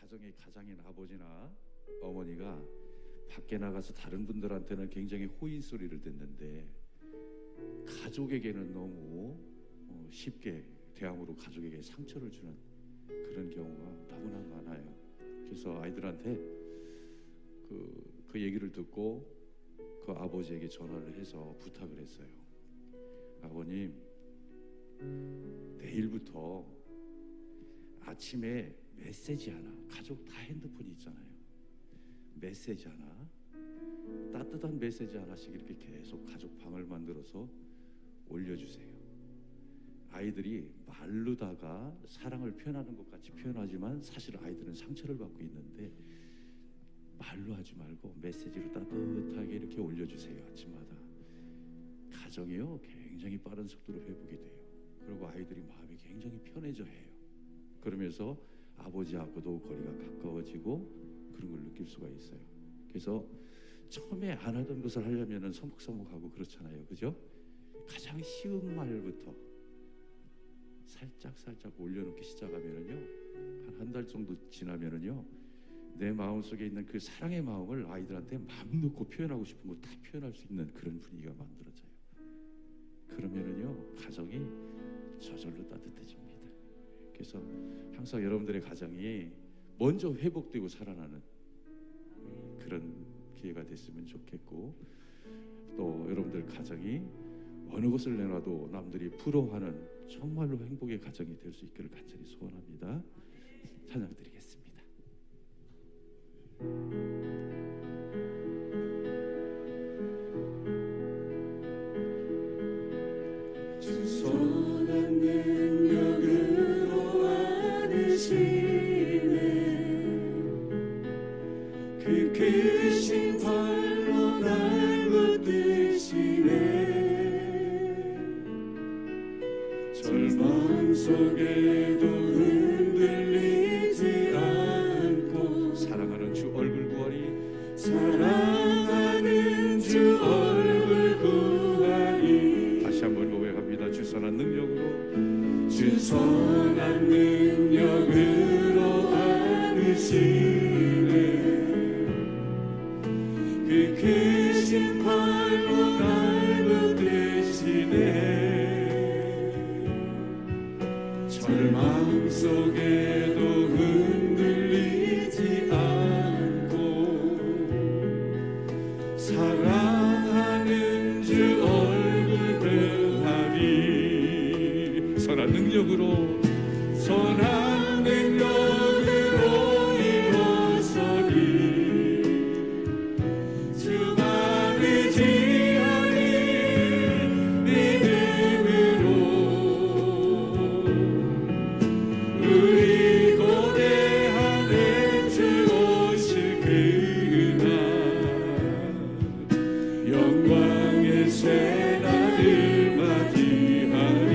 가정의 가장인 아버지나 어머니가 밖에 나가서 다른 분들한테는 굉장히 호의 소리를 듣는데 가족에게는 너무 쉽게 대항으로 가족에게 상처를 주는 그런 경우가 너무나 많아요. 그래서 아이들한테 그 얘기를 듣고 그 아버지에게 전화를 해서 부탁을 했어요. 아버님, 내일부터 아침에 메시지 하나, 가족 다 핸드폰이 있잖아요. 메시지 하나, 따뜻한 메시지 하나씩 이렇게 계속 가족 방을 만들어서 올려주세요. 아이들이 말로다가 사랑을 표현하는 것 같이 표현하지만 사실 아이들은 상처를 받고 있는데 말로 하지 말고 메시지로 따뜻하게 이렇게 올려주세요. 아침마다. 가정이요 굉장히 빠른 속도로 회복이 돼요. 그리고 아이들이 마음이 굉장히 편해져 해요. 그러면서 아버지하고도 거리가 가까워지고 그런 걸 느낄 수가 있어요. 그래서 처음에 안 하던 것을 하려면 서먹서먹하고 그렇잖아요. 그죠? 가장 쉬운 말부터 살짝 올려놓기 시작하면은요, 한 달 정도 지나면은요, 내 마음속에 있는 그 사랑의 마음을 아이들한테 마음 놓고 표현하고 싶은 거 다 표현할 수 있는 그런 분위기가 만들어져요. 그러면은요, 가정이 저절로 따뜻해집니다. 그래서 항상 여러분들의 가정이 먼저 회복되고 살아나는 그런 기회가 됐으면 좋겠고, 또 여러분들 가정이 어느 것을 내놔도 남들이 부러워하는 정말로 행복의 가정이 될 수 있기를 간절히 소원합니다. 찬양 드리겠습니다. 선한 능력으로 안으시네 그 크신 팔로 날 붙드시네 절망 속에도 흔들리지 않고 사랑하는 주 얼굴 구하리 사랑하는 주 얼굴 구하리 다시 한번 고백합니다. 주 선한 능력으로 주 선한 능력으로 안으시네 그 크신 팔로 날 붙드시네 절망 속에도 흔들리지 않고 사랑하는 주 얼굴 구하리 선한 능력으로 선한 능력으로 일어서리 주만 의지하니 믿음으로 우리 고대하는 주 오실 그날 영광의 새날을 맞이하리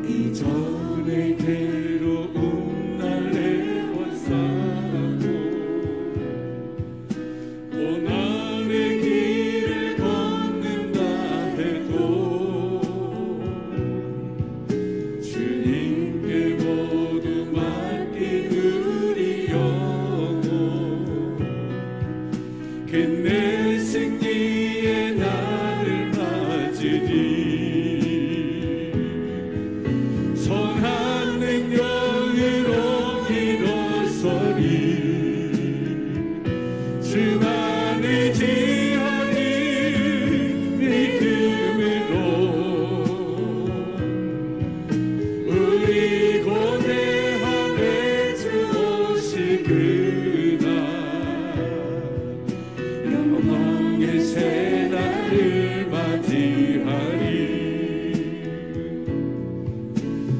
이전의 괴로움 날 애워싸고 고난의 길을 걷는다 해도 주님께 모두 맡긴 우리 영혼 끝내 승리의 날을 맞으리 선한 능력으로 일어서리 주만 의지하니 믿음으로 우리 고대함에 주 오실 그날 영광의 새날을 맞이하리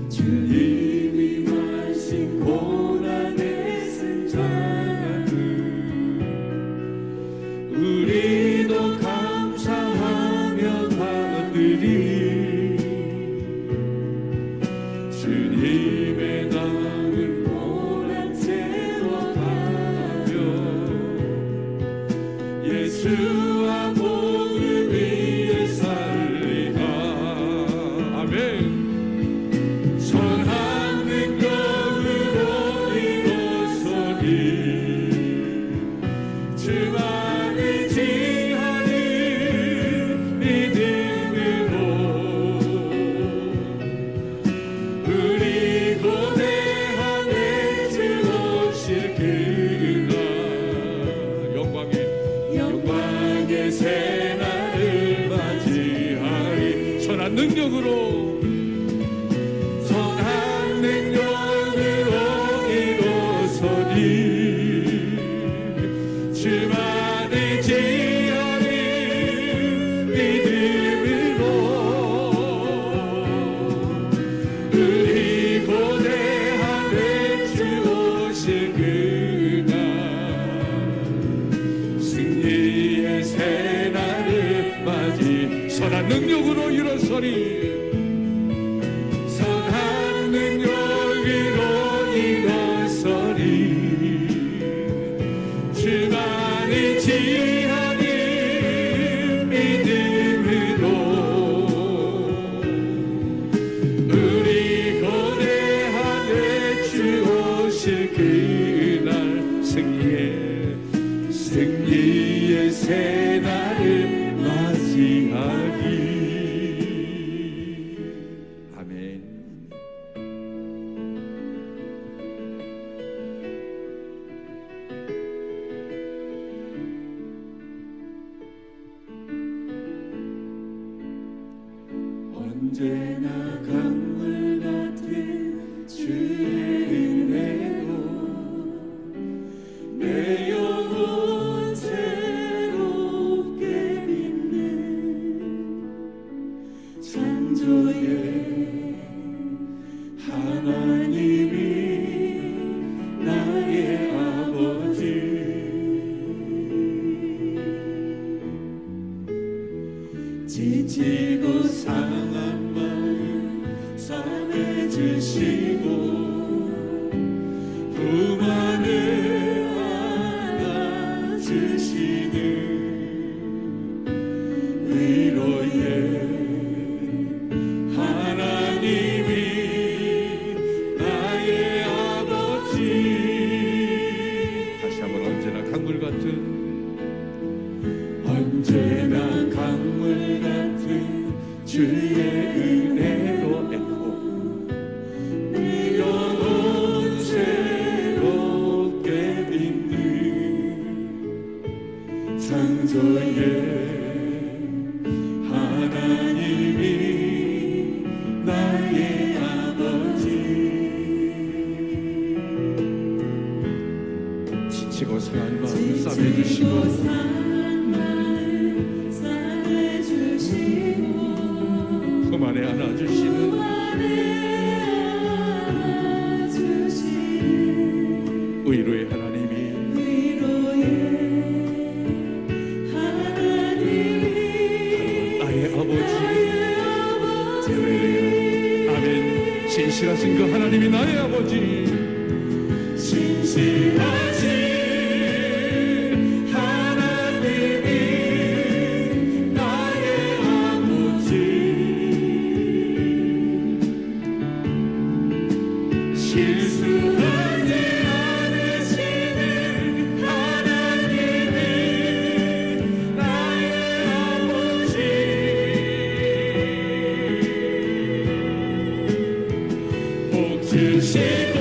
주님이 마신 고난의 승자를 우리도 감사하며 받으리 주님의 남은 고난 채워가며 예수와 복을 위해 살리라 아멘 선한 능력 능력으로 선한 능력으로 이루소니 주만의 지혜를 믿음으로 우리 고대하되 주 오실 그날 승리의 새날을 맞이 선한 능력으로 일어서리 선한 능력으로 일어서리 주만의 지혜를 믿음으로 우리 고대하되 주 오실 그날 승리의 새날을 맞이하리. 아멘. 언제나 강물 같은 주의 은혜로 내 영혼 새롭게 빛는 창조의 하나님이 나의 아버지 지치고 상한 마음 싸매주시고 부만을 안아주시는 위로의 하나님이 나의 아버지. 다시 한번 언제나 강물 같은 언제나 강물 같은 주의 은혜로 에코 내 영혼 새롭게 빛는 창조의 하나님이 나의 아버지. 지치고 상한 마음 싸매주시고 품 안에 안아주시는 의로의 하나님이 나의 아버지. 할렐루야. 아멘. 신실하신 그 하나님이 나의 아버지. 신실하신 하나님이 나의 아버지. 실수하지 않으시는 하나님이 나의 아버지. 복 주시고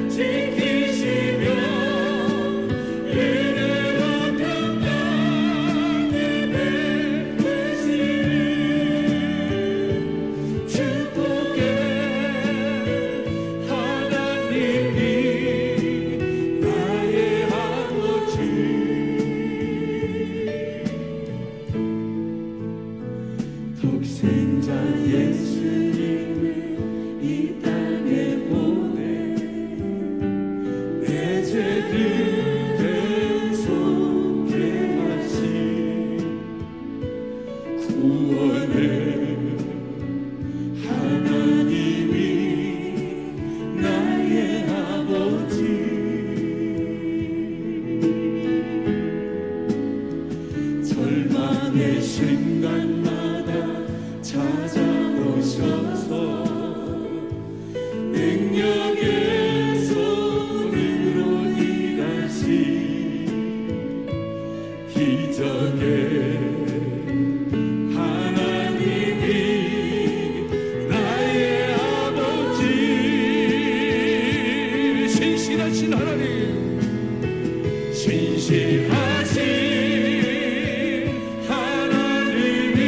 지키시며 은혜와 평강을 베푸시는 축복의 하나님이 나의 아버지. 독생자 예수님을 이 땅에 보내 내 죄를 대속해 하신 구원의 하나님이 나의 아버지. 절망의 순간마다 찾아오셔서 능력의 손으로 일하신 기적의 하나님이 나의 아버지. 신실하신 하나님. 신실하신 하나님이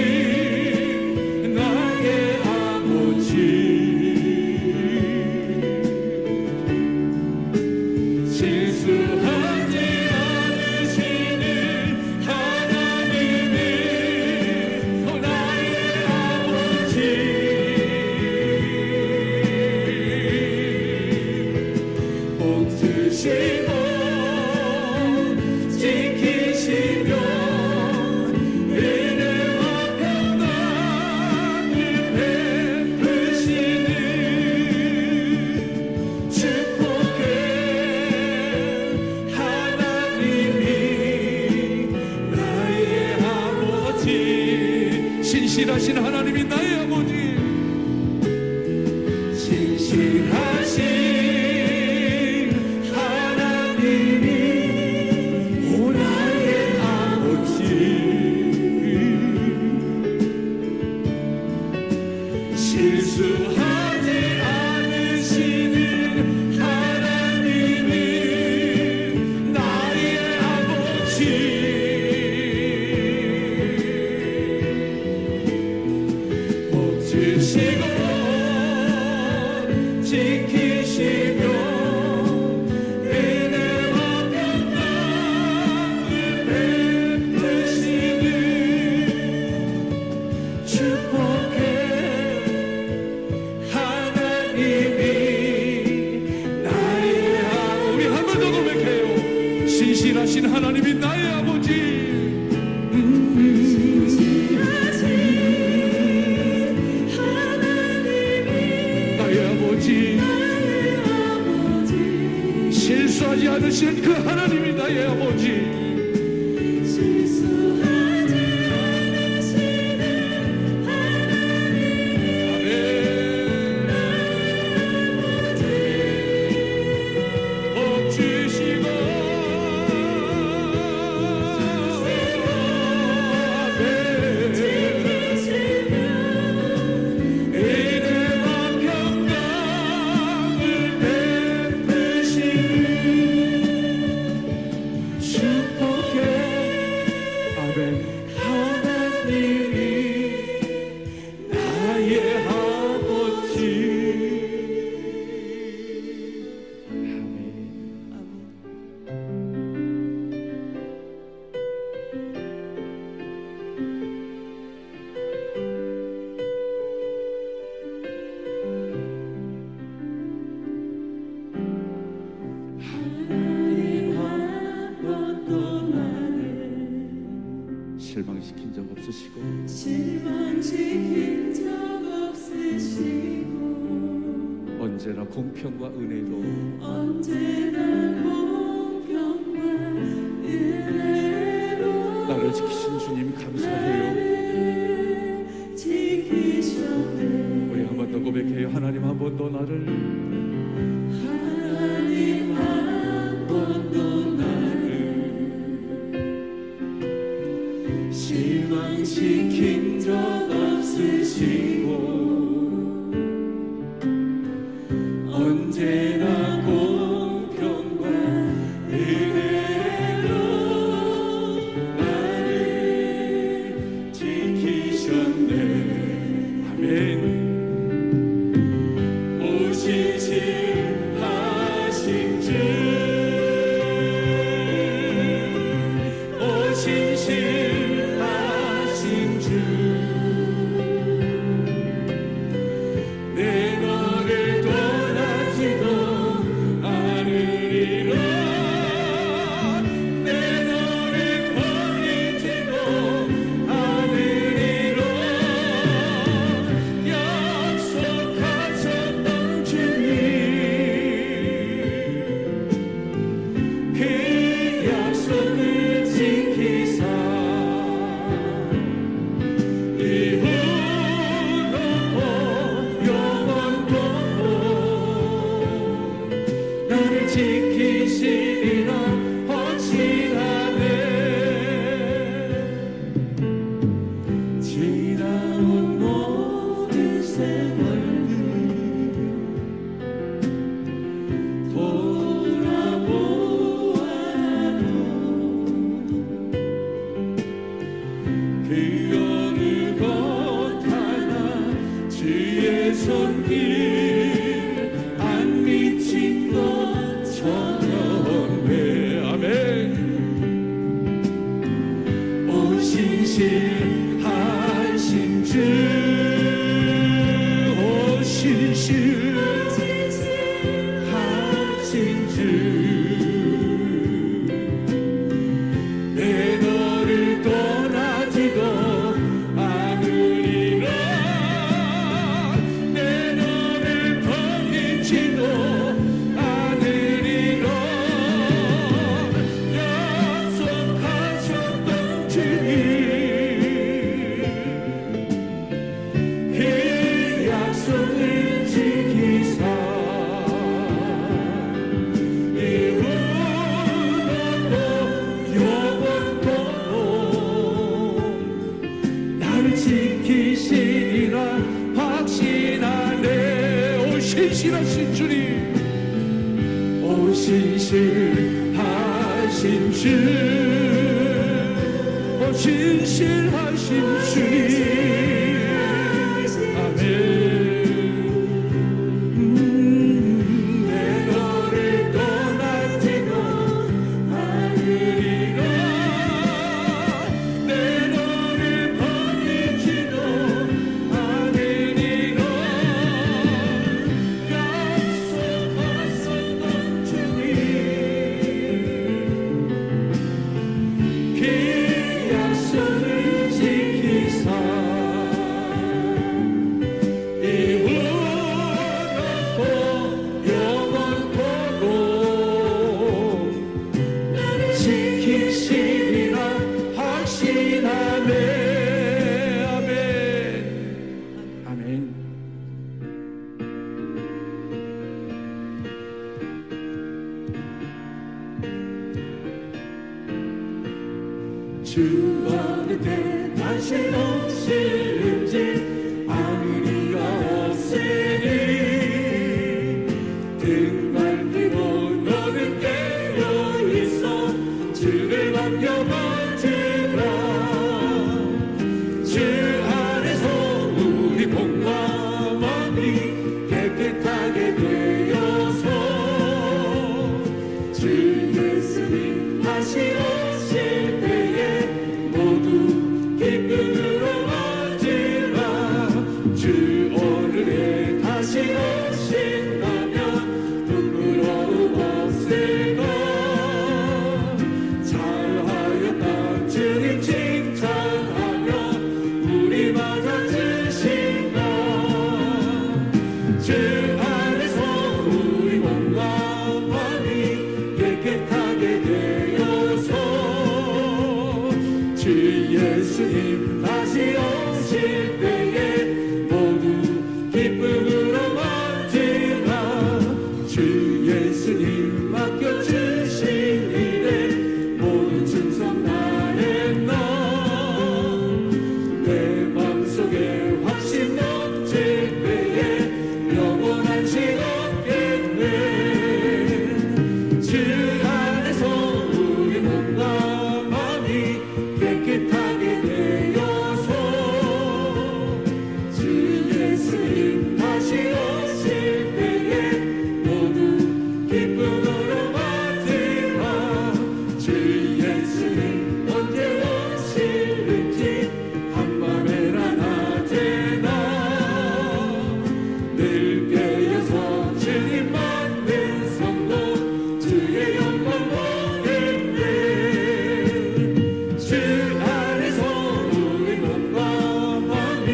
신실하신 하나님이 나의 아버지, 신실하신 하나님이 오 나의 아버지, 실수하지 않으시는 하나님이 나의 아버지, 복 주시고 지키시며 은혜와 평강을 베푸시는 축복의 하나님이 나의 아버지. 우리 한 번 더 고백해요. 신실하신 하나님이 나의 아버지, 나의 아버지, 실수하지 않으신 그 하나님이 나의 아버지. 복 주시고 은혜와 평강을 베푸시는 축복의 아멘. 하나님이 나의 아버지. 하나님 한 번도 나를 실망시킨 적 없으시고 실망시킨 적 없으시고 언제나 공평과 은혜로 언제나 공평과 은혜로 나를 지키신 주님 감사해요. 나를 지키셨네. 우리 한 번 더 고백해요. 하나님 한 번 더 나를 하나님 한 번도 나를 실망시킨 적 없으시고 언제나 공평과 은혜로 나를 지키셨네. 아멘. 오신실하신 주, 오신실하신 주, 날 지키시리라 확신하네. 오 신실하신 주님, 오 신실하신 주, 오 신실하신 주님. 주 어느 때 다시 오실는지 아는 이가 없으니 등 밟히고 너는 깨어있어 주를 맡겨봐주라. 주 안에서 우리 몸과 마음이 깨끗하게 되어서 주 예수님 다시 오실 기쁨으로 맞으라. 주 오늘에 다시 오신다면 부끄러움 없을까. 잘하였다 주님 칭찬하며 우리 맞아주신다. 주 안에서 우리 몸과 마음이 깨끗하게 되어서 주 예수님 다시 오실 때에 모두 기쁨으로 맞으라. 주 예수님 맡겨주신 일에 모두 충성 다했나. 내 맘속에 확신 넘칠 때에 영원한 식 없겠네. 주 안에서 우리 몸과 마음이 깨끗하게 되어서 주 예수님 다시 오실 때에 모두 기쁨으로 맞으라. 주 예수님 언제 오실는지 한밤에나 낮에나 늘 깨어서 주님 만든 성도 주의 영광 보겠네. 주 안에서 우리 몸과 마음이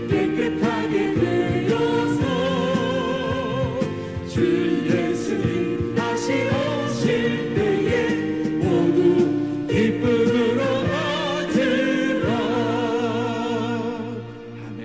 깨끗하게 되어서 주 예수님 다시 오실 때에 모두 기쁨으로 맞으라. 아멘.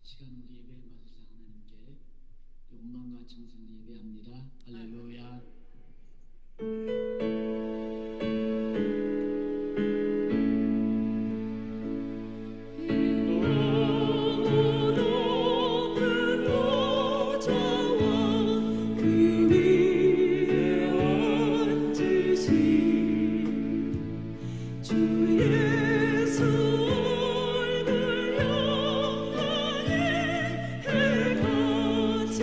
시간 우리 예배 받으신 하나님께 영광과 찬송을 예배합니다. 할렐루야. 주 예수 얼굴 영광에 해같이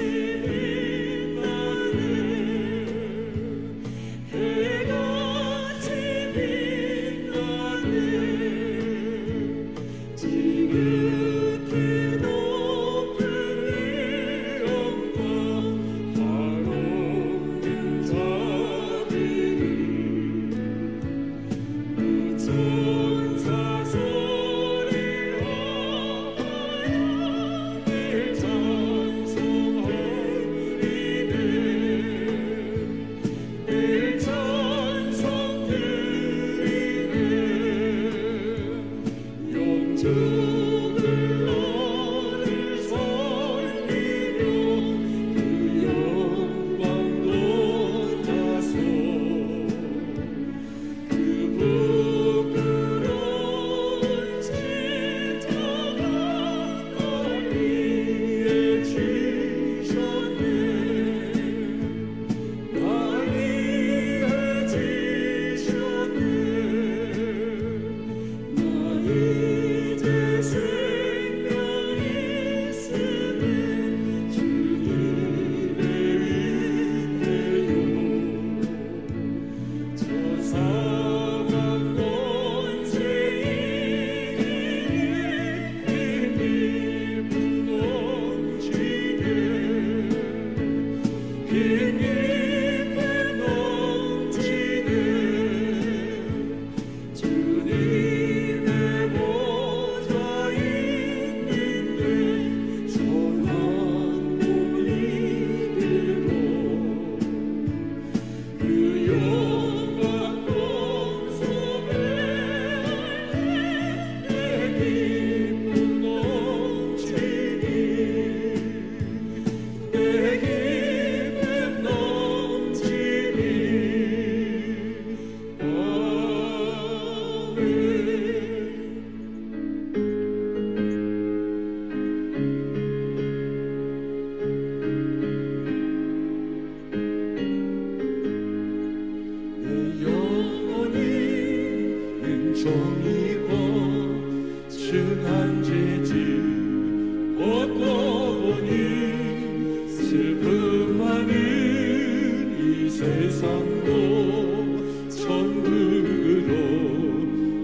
세상도 천국으로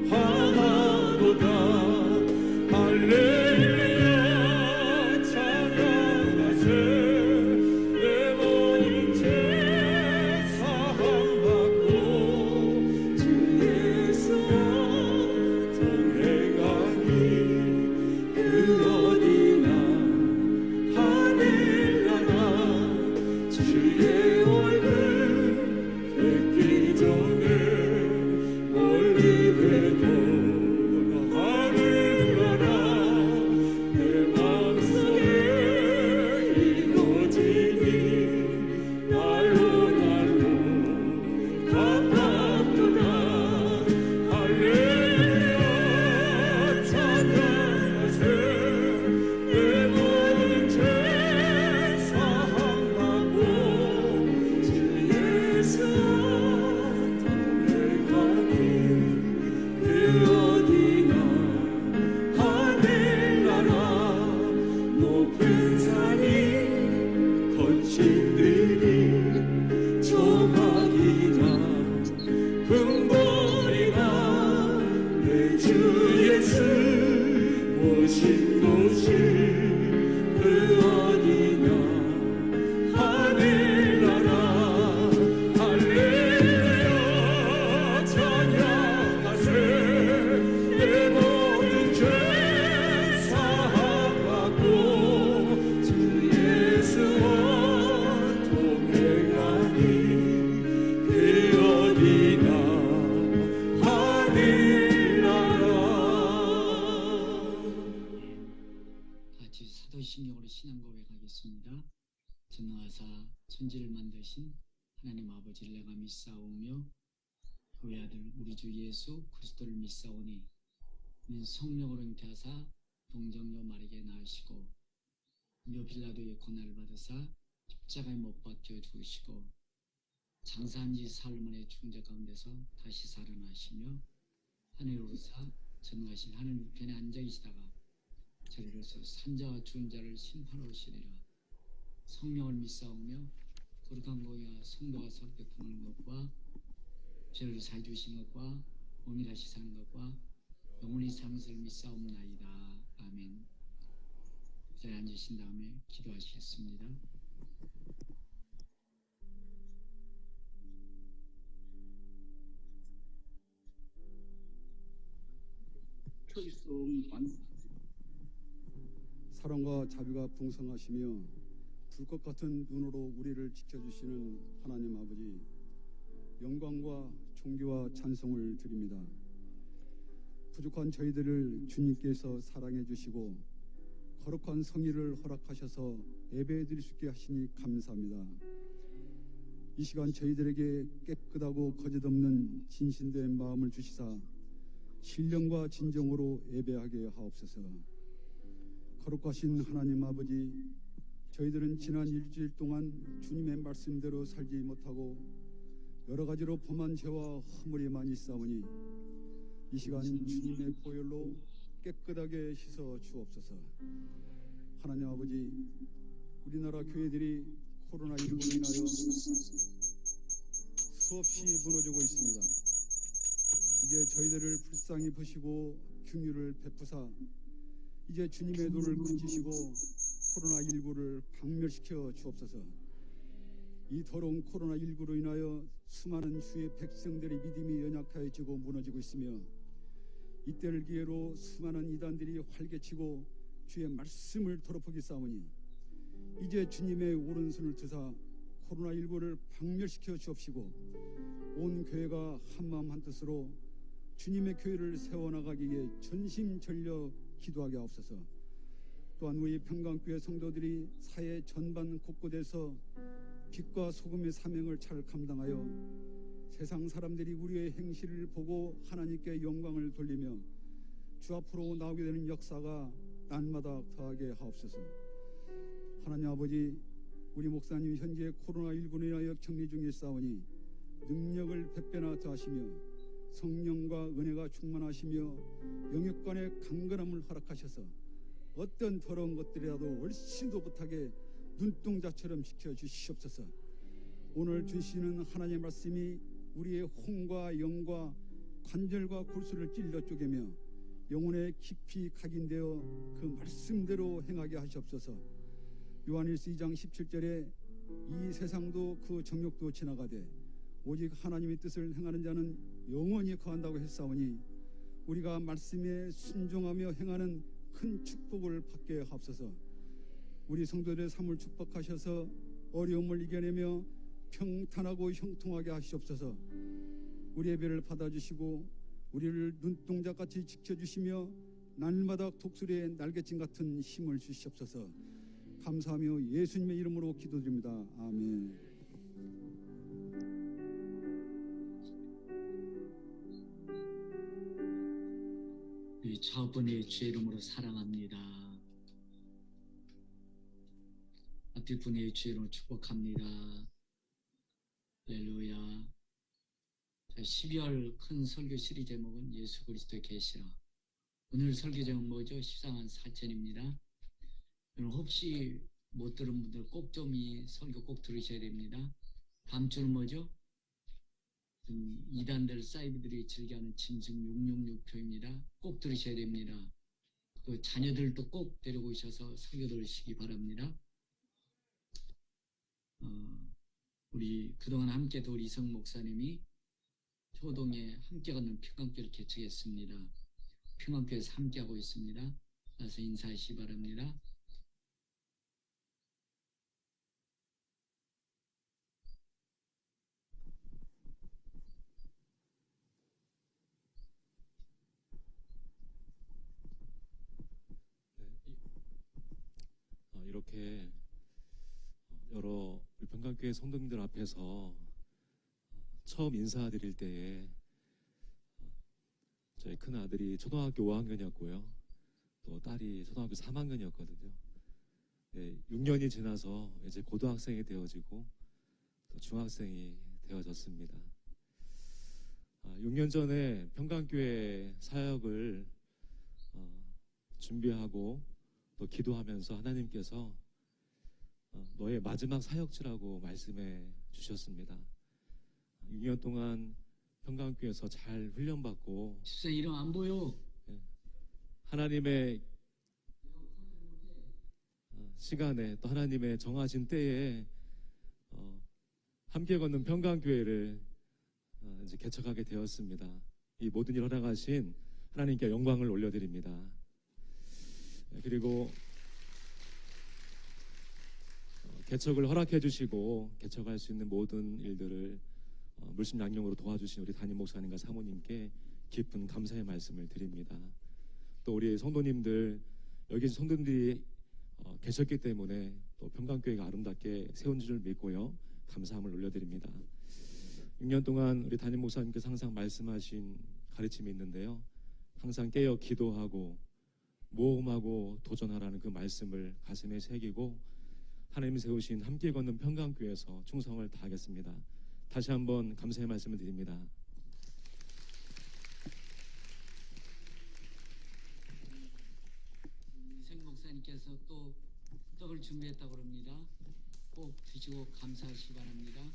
향하도다. 할렐루야 찬양하세. 내 모든 죄 사함받고 주 예수와 동행하니 그 어디나 하늘나라. 주의 얼굴 뵙기 전에 멀리 뵈도 하늘나라. 내 맘속에 이루어지니 날로 날로 가깝도다. 할렐루야 찬양하세. 내 모든 죄 사함받고 주 예수와 동행하니 그 어디나 하늘나라. 높은 산이 거친 들이 조막이나 금보리가 내 주 예수 모신 곳이 그 어디나 하늘나라. 할렐루야 찬양하세. 내 모든 죄 사함받고 주 예수와 동행하니 그 어디나 하늘나라. 같이 사도신경으로 신앙 고백하겠습니다. 전능하사 천지를 만드신 하나님 아버지를 내가 믿사오며 그의 아들 우리 주 예수 그리스도를 믿사오니 이는 성령으로 잉태하사 동정녀 마리아에게 낳으시고 묘 빌라도의 고난을 받으사 십자가에 못 박혀 죽으시고 장사한 지 사흘 만에 죽은 자 가운데서 다시 살아나시며 하늘에 오르사 전능하신 하나님 우편에 앉아 계시다가 저리로서 산자와 죽은 자를 심판하러 오시리라. 성령을 믿사오며 거룩한 공의와 성도가 서로 교통하는 것과 죄를 사해 주시는 것과 몸이 다시 사는 것과 영원히 사는 것을 믿사옵나이다. 아멘. 그 자리에 앉으신 다음에 기도하시겠습니다. 사랑과 자비가 풍성하시며 불꽃 같은 눈으로 우리를 지켜주시는 하나님 아버지, 영광과 존귀와 찬송을 드립니다. 부족한 저희들을 주님께서 사랑해 주시고 거룩한 성의를 허락하셔서 예배해 드릴 수 있게 하시니 감사합니다. 이 시간 저희들에게 깨끗하고 거짓없는 진실된 마음을 주시사 신령과 진정으로 예배하게 하옵소서. 거룩하신 하나님 아버지, 저희들은 지난 일주일 동안 주님의 말씀대로 살지 못하고 여러 가지로 범한 죄와 허물이 많이 있사오니 이 시간 주님의 보혈로 깨끗하게 씻어 주옵소서. 하나님 아버지, 우리나라 교회들이 코로나19로 인하여 수없이 무너지고 있습니다. 이제 저희들을 불쌍히 보시고 긍휼을 베푸사 이제 주님의 도를 그치시고 코로나19를 박멸시켜 주옵소서. 이 더러운 코로나19로 인하여 수많은 주의 백성들의 믿음이 연약해지고 무너지고 있으며 이때를 기회로 수많은 이단들이 활개치고 주의 말씀을 더럽히기 싸우니 이제 주님의 오른손을 드사 코로나19를 박멸시켜 주옵시고 온 교회가 한마음 한뜻으로 주님의 교회를 세워나가기에 전심전력 기도하게 하옵소서. 또한 우리 평강교회 성도들이 사회 전반 곳곳에서 빛과 소금의 사명을 잘 감당하여 세상 사람들이 우리의 행실을 보고 하나님께 영광을 돌리며 주 앞으로 나오게 되는 역사가 날마다 더하게 하옵소서. 하나님 아버지, 우리 목사님 현재 코로나19로 인하여 격리 중에 있사오니 능력을 백배나 더하시며 성령과 은혜가 충만하시며 영육간의 강건함을 허락하셔서 어떤 더러운 것들이라도 얼씬도 못하게 눈동자처럼 지켜주시옵소서. 오늘 주시는 하나님의 말씀이 우리의 혼과 영과 관절과 골수를 찔러 쪼개며 영혼에 깊이 각인되어 그 말씀대로 행하게 하시옵소서. 요한일서 2장 17절에 이 세상도 그 정욕도 지나가되 오직 하나님의 뜻을 행하는 자는 영원히 거한다고 했사오니 우리가 말씀에 순종하며 행하는 큰 축복을 받게 하옵소서. 우리 성도들의 삶을 축복하셔서 어려움을 이겨내며 평탄하고 형통하게 하시옵소서. 우리 예배를 받아주시고 우리를 눈동자같이 지켜주시며 날마다 독수리의 날개짓 같은 힘을 주시옵소서. 감사하며 예수님의 이름으로 기도드립니다. 아멘. 우리 좌우번의 주의 이름으로 사랑합니다. 앞뒤 분의 주의 이름으로 축복합니다. 할렐루야. 12월 큰 설교 시리 제목은 예수 그리스도의 계시라. 오늘 설교 제목은 뭐죠? 14만 4천입니다. 혹시 못 들은 분들 꼭 좀 이 설교 꼭 들으셔야 됩니다. 다음 주는 뭐죠? 이단들 사이비들이 즐겨하는 짐승 666표입니다. 꼭 들으셔야 됩니다. 그 자녀들도 꼭 데리고 오셔서 설교 들으시기 바랍니다. 우리 그동안 함께 도울 이성 목사님이 초동에 함께 걷는 평강교를 개척했습니다. 평강교에서 함께하고 있습니다. 와서 인사하시기 바랍니다. 이렇게 여러 평강교회 성도님들 앞에서 처음 인사드릴 때에 저희 큰 아들이 초등학교 5학년이었고요. 또 딸이 초등학교 3학년이었거든요. 네, 6년이 지나서 이제 고등학생이 되어지고 또 중학생이 되어졌습니다. 6년 전에 평강교회 사역을 준비하고 또 기도하면서 하나님께서 너의 마지막 사역지라고 말씀해 주셨습니다. 6년 동안 평강교회에서 잘 훈련받고 집사 이름 안 보여. 하나님의 시간에 또 하나님의 정하신 때에 함께 걷는 평강교회를 이제 개척하게 되었습니다. 이 모든 일 허락하신 하나님께 영광을 올려드립니다. 그리고 개척을 허락해 주시고 개척할 수 있는 모든 일들을 물심양령으로 도와주신 우리 담임 목사님과 사모님께 깊은 감사의 말씀을 드립니다. 또 우리 성도님들, 여기 성도님들이 계셨기 때문에 또 평강교회가 아름답게 세운 줄 믿고요, 감사함을 올려드립니다. 6년 동안 우리 담임 목사님께서 항상 말씀하신 가르침이 있는데요, 항상 깨어 기도하고 모험하고 도전하라는 그 말씀을 가슴에 새기고 하나님이 세우신 함께 걷는 평강교회에서 충성을 다하겠습니다. 다시 한번 감사의 말씀을 드립니다. 생 목사님께서 또 떡을 준비했다고 합니다. 꼭 드시고 감사하시기 바랍니다.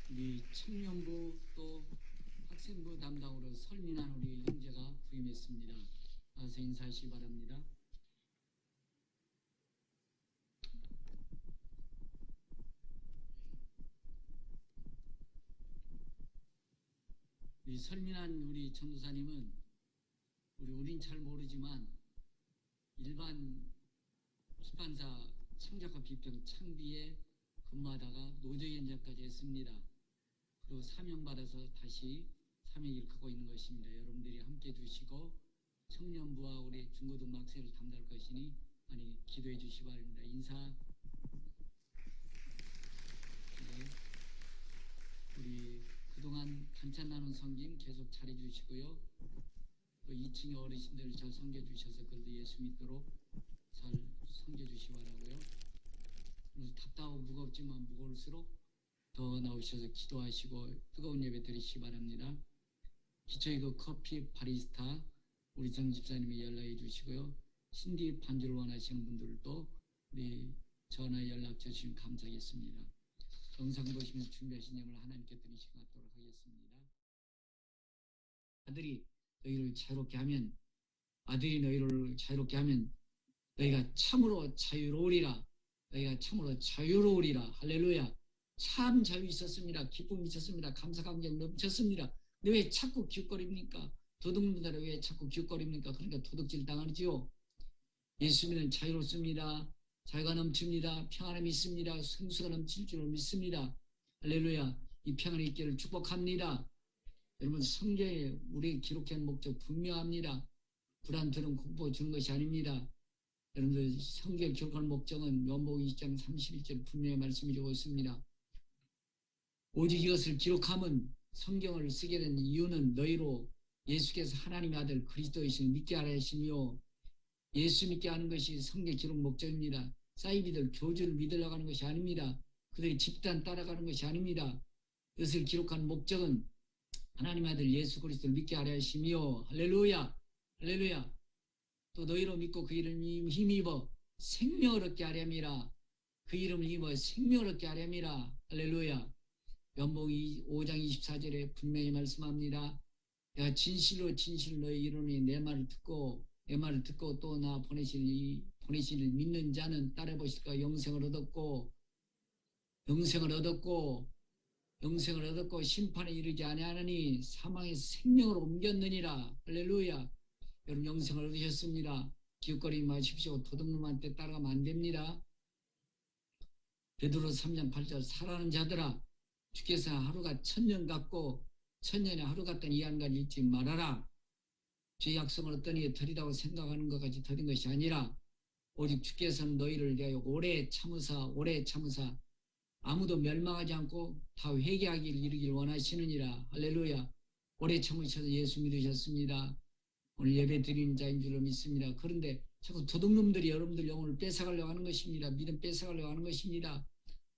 우리 청년부 또 학생부 담당으로 설민한 우리 형제가 부임했습니다. 와서 인사하시기 바랍니다. 우리 설민한 우리 전도사님은 우린 잘 모르지만 일반 출판사 창작과 비평 창비에 근무하다가 노조위원장까지 했습니다. 그리고 사명받아서 다시 사명을 일컫고 있는 것입니다. 여러분들이 함께 해주시고 청년부와 우리 중고등학생을 담당할 것이니 많이 기도해 주시기 바랍니다. 인사. 네. 우리 그동안 반찬 나눈 섬김 계속 잘해 주시고요. 또 2층의 어르신들 잘 섬겨 주셔서 그래도 예수 믿도록 잘 섬겨 주시기 바라고요. 그래서 답답하고 무겁지만 무거울수록 더 나오셔서 기도하시고 뜨거운 예배 드리시기 바랍니다. 기초이그 커피 바리스타 우리 정 집사님이 연락해 주시고요. 신디 반주를 원하시는 분들도 우리 전화 연락 주시면 감사하겠습니다. 영상 보시면 준비하신 예물 하나님께 드리시도록 하겠습니다. 아들이 너희를 자유롭게 하면 너희가 참으로 자유로우리라. 너희가 참으로 자유로우리라. 할렐루야. 참 자유 있었습니다. 기쁨 있었습니다. 감사 감격 넘쳤습니다. 근데 왜 자꾸 기웃거립니까? 도둑놈들은 왜 자꾸 기웃거립니까? 그러니까 도둑질 당하지요. 예수님은 자유롭습니다. 자유가 넘칩니다. 평안함이 있습니다. 생수가 넘칠 줄 믿습니다. 할렐루야. 이 평안이 있기를 축복합니다. 여러분, 성경에 우리 기록한 목적 분명합니다. 불안들은 공포 주는 것이 아닙니다. 여러분들, 성경 기록하는 목적은 요한복음 20장 31절 분명히 말씀해 주고 있습니다. 오직 이것을 기록함은, 성경을 쓰게 된 이유는 너희로 예수께서 하나님의 아들 그리스도이심을 믿게 하라 하시며, 예수 믿게 하는 것이 성경 기록 목적입니다. 사이비들 교주를 믿으려고 하는 것이 아닙니다. 그들이 집단 따라가는 것이 아닙니다. 이것을 기록한 목적은 하나님의 아들 예수 그리스도를 믿게 하려 하시며, 할렐루야, 할렐루야. 또 너희로 믿고 그 이름을 힘입어 생명을 얻게 하렴이라. 그 이름을 힘입어 생명을 얻게 하렴이라. 할렐루야. 요한복음 5장 24절에 분명히 말씀합니다. 내가 진실로 너희 이름이 내 말을 듣고 또 나 보내실 믿는 자는 따라 보실까 영생을 얻었고 심판에 이르지 아니하느니 사망에서 생명으로 옮겼느니라. 할렐루야. 여러분, 영생을 얻으셨습니다. 기웃거리지 마십시오. 도둑놈한테 따라가면 안 됩니다. 베드로 3장 8절 사랑하는 자들아, 주께서 하루가 1000년 같고 1000년이 하루 같다는 이한까지 잊지 말아라. 주의 약속을 어떤 이에 더디다고 생각하는 것까지 더딘 것이 아니라 오직 주께서는 너희를 위하여 오래 참으사 아무도 멸망하지 않고 다 회개하기를 이르길 원하시느니라. 할렐루야. 오래 참으셔서 예수 믿으셨습니다. 오늘 예배 드리는 자인 줄로 믿습니다. 그런데 자꾸 도둑놈들이 여러분들 영혼을 뺏어가려고 하는 것입니다. 믿음 뺏어가려고 하는 것입니다.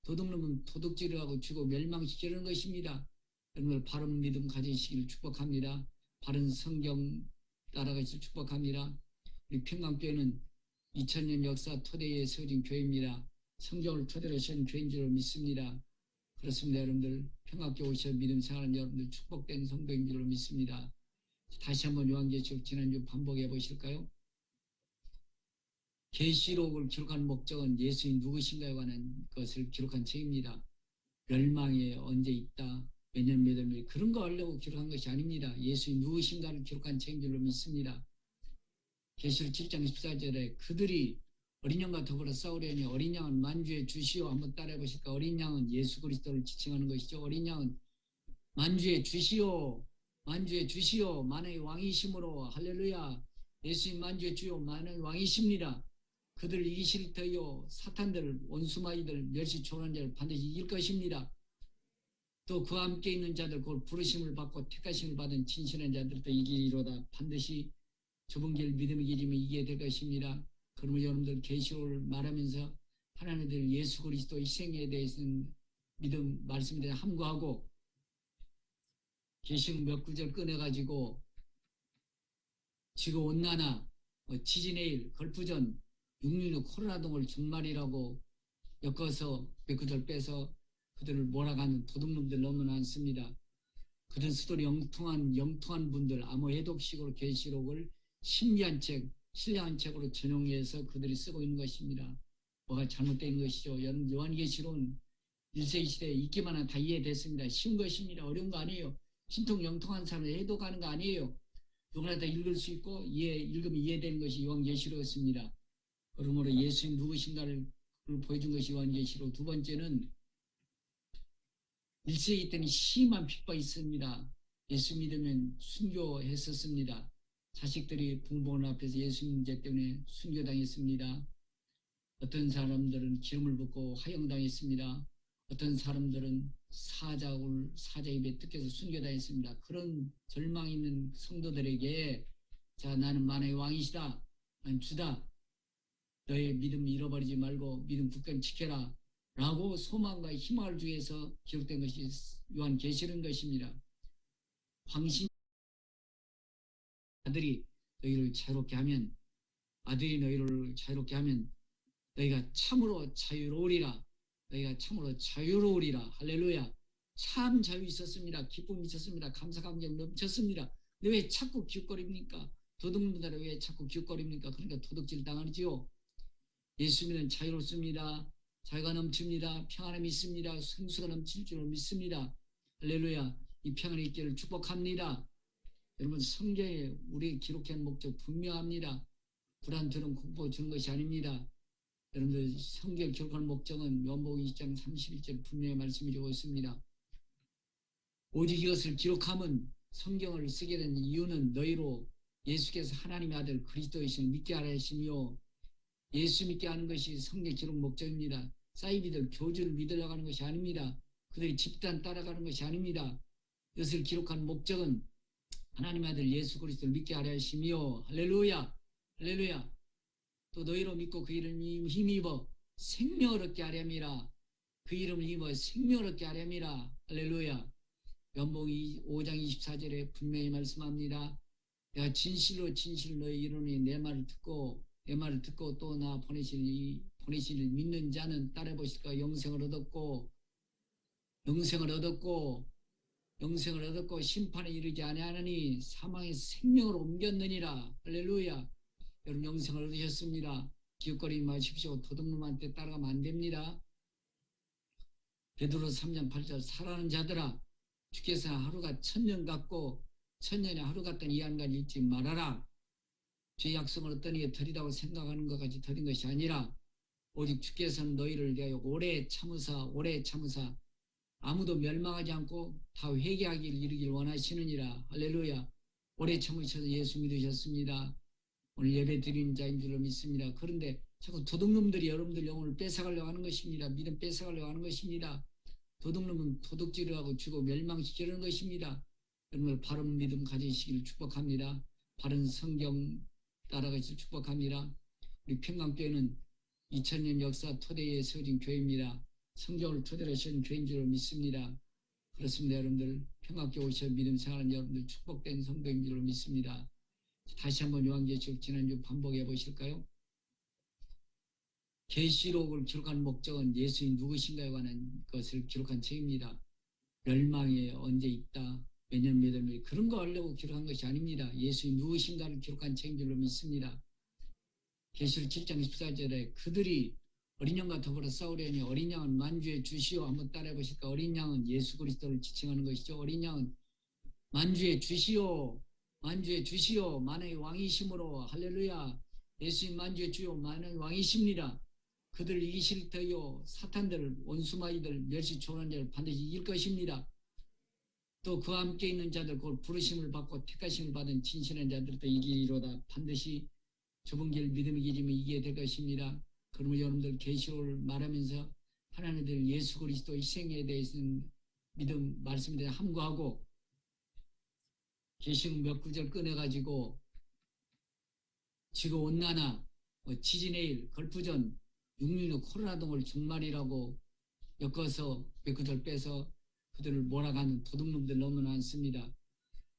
도둑놈은 도둑질을 하고 죽고 멸망시키려는 것입니다. 여러분들 바른 믿음 가지시기를 축복합니다. 바른 성경 따라가시길 축복합니다. 우리 평강교회는 2000년 역사 토대에 세워진 교회입니다. 성경을 토대로 세운 교회인 줄 믿습니다. 그렇습니다. 여러분들 평강교회 오셔 믿음 생활하는 여러분들 축복된 성도인 줄 믿습니다. 다시 한번 요한계시록 지난주 반복해 보실까요? 계시록을 기록한 목적은 예수님 누구신가에 관한 것을 기록한 책입니다. 멸망에 언제 있다, 몇 년 몇 월 그런 거 하려고 기록한 것이 아닙니다. 예수님 누구신가를 기록한 책인 줄로 믿습니다. 계시록 7장 14절에 그들이 어린 양과 더불어 싸우려니 어린 양은 만주의 주시오. 한번 따라해 보실까? 어린 양은 예수 그리스도를 지칭하는 것이죠. 어린 양은 만주의 주시오. 만왕의 왕이심으로. 할렐루야. 예수님 만주의 주요 만왕의 왕이십니다. 그들을 이기실 터이요 사탄들 원수마이들 멸시 초월한 자를 반드시 이길 것입니다. 또 그와 함께 있는 자들 곧 부르심을 받고 택하심을 받은 진실한 자들도 이기리로다. 반드시 좁은 길 믿음의 길이면 이기게 될 것입니다. 그러면 여러분들 계시록을 말하면서 하나님들 예수 그리스도 희생에 대해서는 믿음 말씀에 대해 함구하고 계시록 몇 구절 꺼내가지고 지구온난화, 지진해일, 걸프전, 666 코로나 등을 종말이라고 엮어서 몇 구절 빼서 그들을 몰아가는 도둑놈들 너무 많습니다. 그런 수도 영통한 분들 암호 해독식으로 계시록을 신비한 책, 신뢰한 책으로 전용해서 그들이 쓰고 있는 것입니다. 뭐가 잘못된 것이죠. 여러분 요한계시록은 1세기 시대에 읽기만 하면 다 이해됐습니다. 쉬운 것입니다. 어려운 거 아니에요. 신통 영통한 사람을 해독하는 거 아니에요. 누구나 다 읽을 수 있고 읽으면 이해되는 것이 요한계시록이었습니다. 그러므로 예수님 누구신가를 보여준 것이 요한계시록. 두 번째는 1세기 때는 심한 핍박이 있습니다. 예수 믿으면 순교했었습니다. 자식들이 부모님 앞에서 예수 문제 때문에 순교당했습니다. 어떤 사람들은 기름을 붓고 화형당했습니다. 어떤 사람들은 사자 입에 뜯겨서 순교당했습니다. 그런 절망 있는 성도들에게 자 나는 만왕의 왕이시다. 난 주다. 너의 믿음 잃어버리지 말고 믿음 굳건히 지켜라. 라고 소망과 희망을 주기 위해서 기록된 것이 요한계시록인 것입니다. 황신 아들이 너희를 자유롭게 하면 너희가 참으로 자유로우리라. 너희가 참으로 자유로우리라. 할렐루야. 참 자유 있었습니다. 기쁨이 있었습니다. 감사 감정 넘쳤습니다. 근데 왜 자꾸 기웃거립니까? 도둑놈들은 왜 자꾸 기웃거립니까? 그러니까 도둑질 당하지요. 예수 믿는 자유롭습니다. 자유가 넘칩니다. 평안함이 있습니다. 생수가 넘칠 줄 믿습니다. 할렐루야. 이 평안이 있기를 축복합니다. 여러분, 성경에 우리 기록한 목적 분명합니다. 불안, 두려움, 공포 주는 것이 아닙니다. 여러분들, 성경을 기록한 목적은 요한복음 20장 31절 분명히 말씀해 주고 있습니다. 오직 이것을 기록함은, 성경을 쓰게 된 이유는 너희로 예수께서 하나님의 아들 그리스도이심을 믿게 하라 하시며, 예수 믿게 하는 것이 성경 기록 목적입니다. 사이비들 교주를 믿으려고 하는 것이 아닙니다. 그들이 집단 따라가는 것이 아닙니다. 이것을 기록한 목적은 하나님의 아들 예수 그리스도를 믿게 하려 하시며, 할렐루야, 할렐루야. 또 너희로 믿고 그 이름을 힘입어 생명을 얻게 하렴이라. 그 이름을 힘입어 생명을 얻게 하렴이라. 할렐루야. 요한복음 5장 24절에 분명히 말씀합니다. 내가 진실로 너희 이름이 내 말을 듣고 또 나 보내실 믿는 자는 따라보실까 영생을 얻었고 심판에 이르지 아니하느니 사망에서 생명으로 옮겼느니라. 할렐루야. 여러분, 영생을 얻으셨습니다. 기웃거리지 마십시오. 도둑놈한테 따라가면 안 됩니다. 베드로 3장 8절 살아가는 자들아, 주께서 하루가 1000년 같고 1000년이 하루 같다는 이한까지 잊지 말아라. 주의 약속을 어떤 이에 더디다고 생각하는 것 같이 더딘 것이 아니라 오직 주께서는 너희를 위하여 오래 참으사 아무도 멸망하지 않고 다 회개하길 이르길 원하시느니라. 할렐루야. 오래 참으셔서 예수 믿으셨습니다. 오늘 예배 드리는 자인 줄로 믿습니다. 그런데 자꾸 도둑놈들이 여러분들 영혼을 뺏어가려고 하는 것입니다. 믿음 뺏어가려고 하는 것입니다. 도둑놈은 도둑질을 하고 죽고 멸망시키려는 것입니다. 여러분들 바른 믿음 가지시기를 축복합니다. 바른 성경 따라가시길 축복합니다. 우리 평강교회는 2000년 역사 토대에 세워진 교회입니다. 성경을 토대로 세운 교회인 줄로 믿습니다. 그렇습니다. 여러분들 평강교회 오셔 믿음 생활하는 여러분들 축복된 성도인 줄로 믿습니다. 다시 한번 요한계시록 지난주 반복해 보실까요? 계시록을 기록한 목적은 예수님 누구신가에 관한 것을 기록한 책입니다. 멸망에 언제 있다, 몇 년 몇 월 그런 거 하려고 기록한 것이 아닙니다. 예수님 누구신가를 기록한 책인 줄로 믿습니다. 계시록 7장 14절에 그들이 어린 양과 더불어 싸우려니 어린 양은 만주의 주시오. 한번 따라해 보실까? 어린 양은 예수 그리스도를 지칭하는 것이죠. 어린 양은 만주의 주시오. 만왕의 왕이심으로. 할렐루야. 예수님 만주의 주요 만왕의 왕이십니다. 그들을 이기실 터요 사탄들, 원수마귀들, 멸시 초월한 자를 반드시 이길 것입니다. 또 그와 함께 있는 자들, 그 부르심을 받고 택하심을 받은 진실한 자들도 이기리로다. 반드시 좁은 길 믿음이 길이면 이기게 될 것입니다. 그러면 여러분들 계시록을 말하면서 하나님들 예수 그리스도 희생에 대해서는 믿음 말씀에 대해 함구하고 계시록 몇 구절 꺼내가지고 지구온난화, 지진해일, 걸프전, 6.16 코로나 등을 종말이라고 엮어서 몇 구절 빼서 그들을 몰아가는 도둑놈들 너무 많습니다.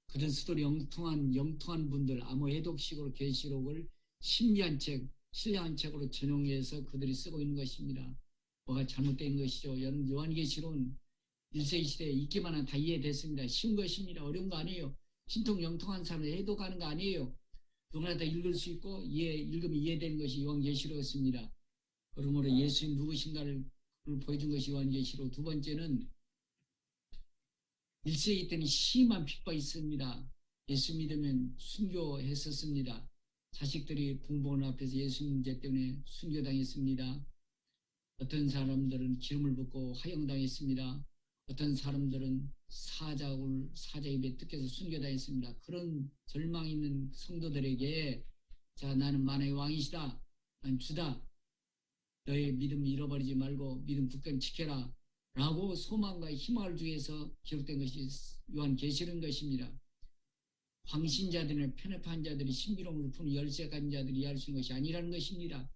그들 스스로 영통한 분들 암호해독식으로 계시록을 신비한 책, 신령한 책으로 전용해서 그들이 쓰고 있는 것입니다. 뭐가 잘못된 것이죠. 여러분 요한계시록은 1세기 시대에 읽기만 하면 다 이해됐습니다. 쉬운 것입니다. 어려운 거 아니에요. 신통 영통한 사람을 해독하는 거 아니에요. 누구나 다 읽을 수 있고 읽으면 이해되는 것이 요한계시록이었습니다. 그러므로 예수님 누구신가를 보여준 것이 요한계시록. 두 번째는 1세기 때는 심한 핍박이 있습니다. 예수 믿으면 순교했었습니다. 자식들이 부모님 앞에서 예수 문제 때문에 순교당했습니다. 어떤 사람들은 기름을 붓고 화형당했습니다. 어떤 사람들은 사자 입에 뜯겨서 순교당했습니다. 그런 절망 있는 성도들에게 자, 나는 만왕의 왕이시다. 난 주다. 너의 믿음 잃어버리지 말고 믿음 굳건히 지켜라. 라고 소망과 희망을 주기 위해서 기록된 것이 요한계시록인 것입니다. 광신자들이나 편협한 자들이 신비로움을 푸는 열쇠 가진 자들이 이해할 수 있는 것이 아니라는 것입니다.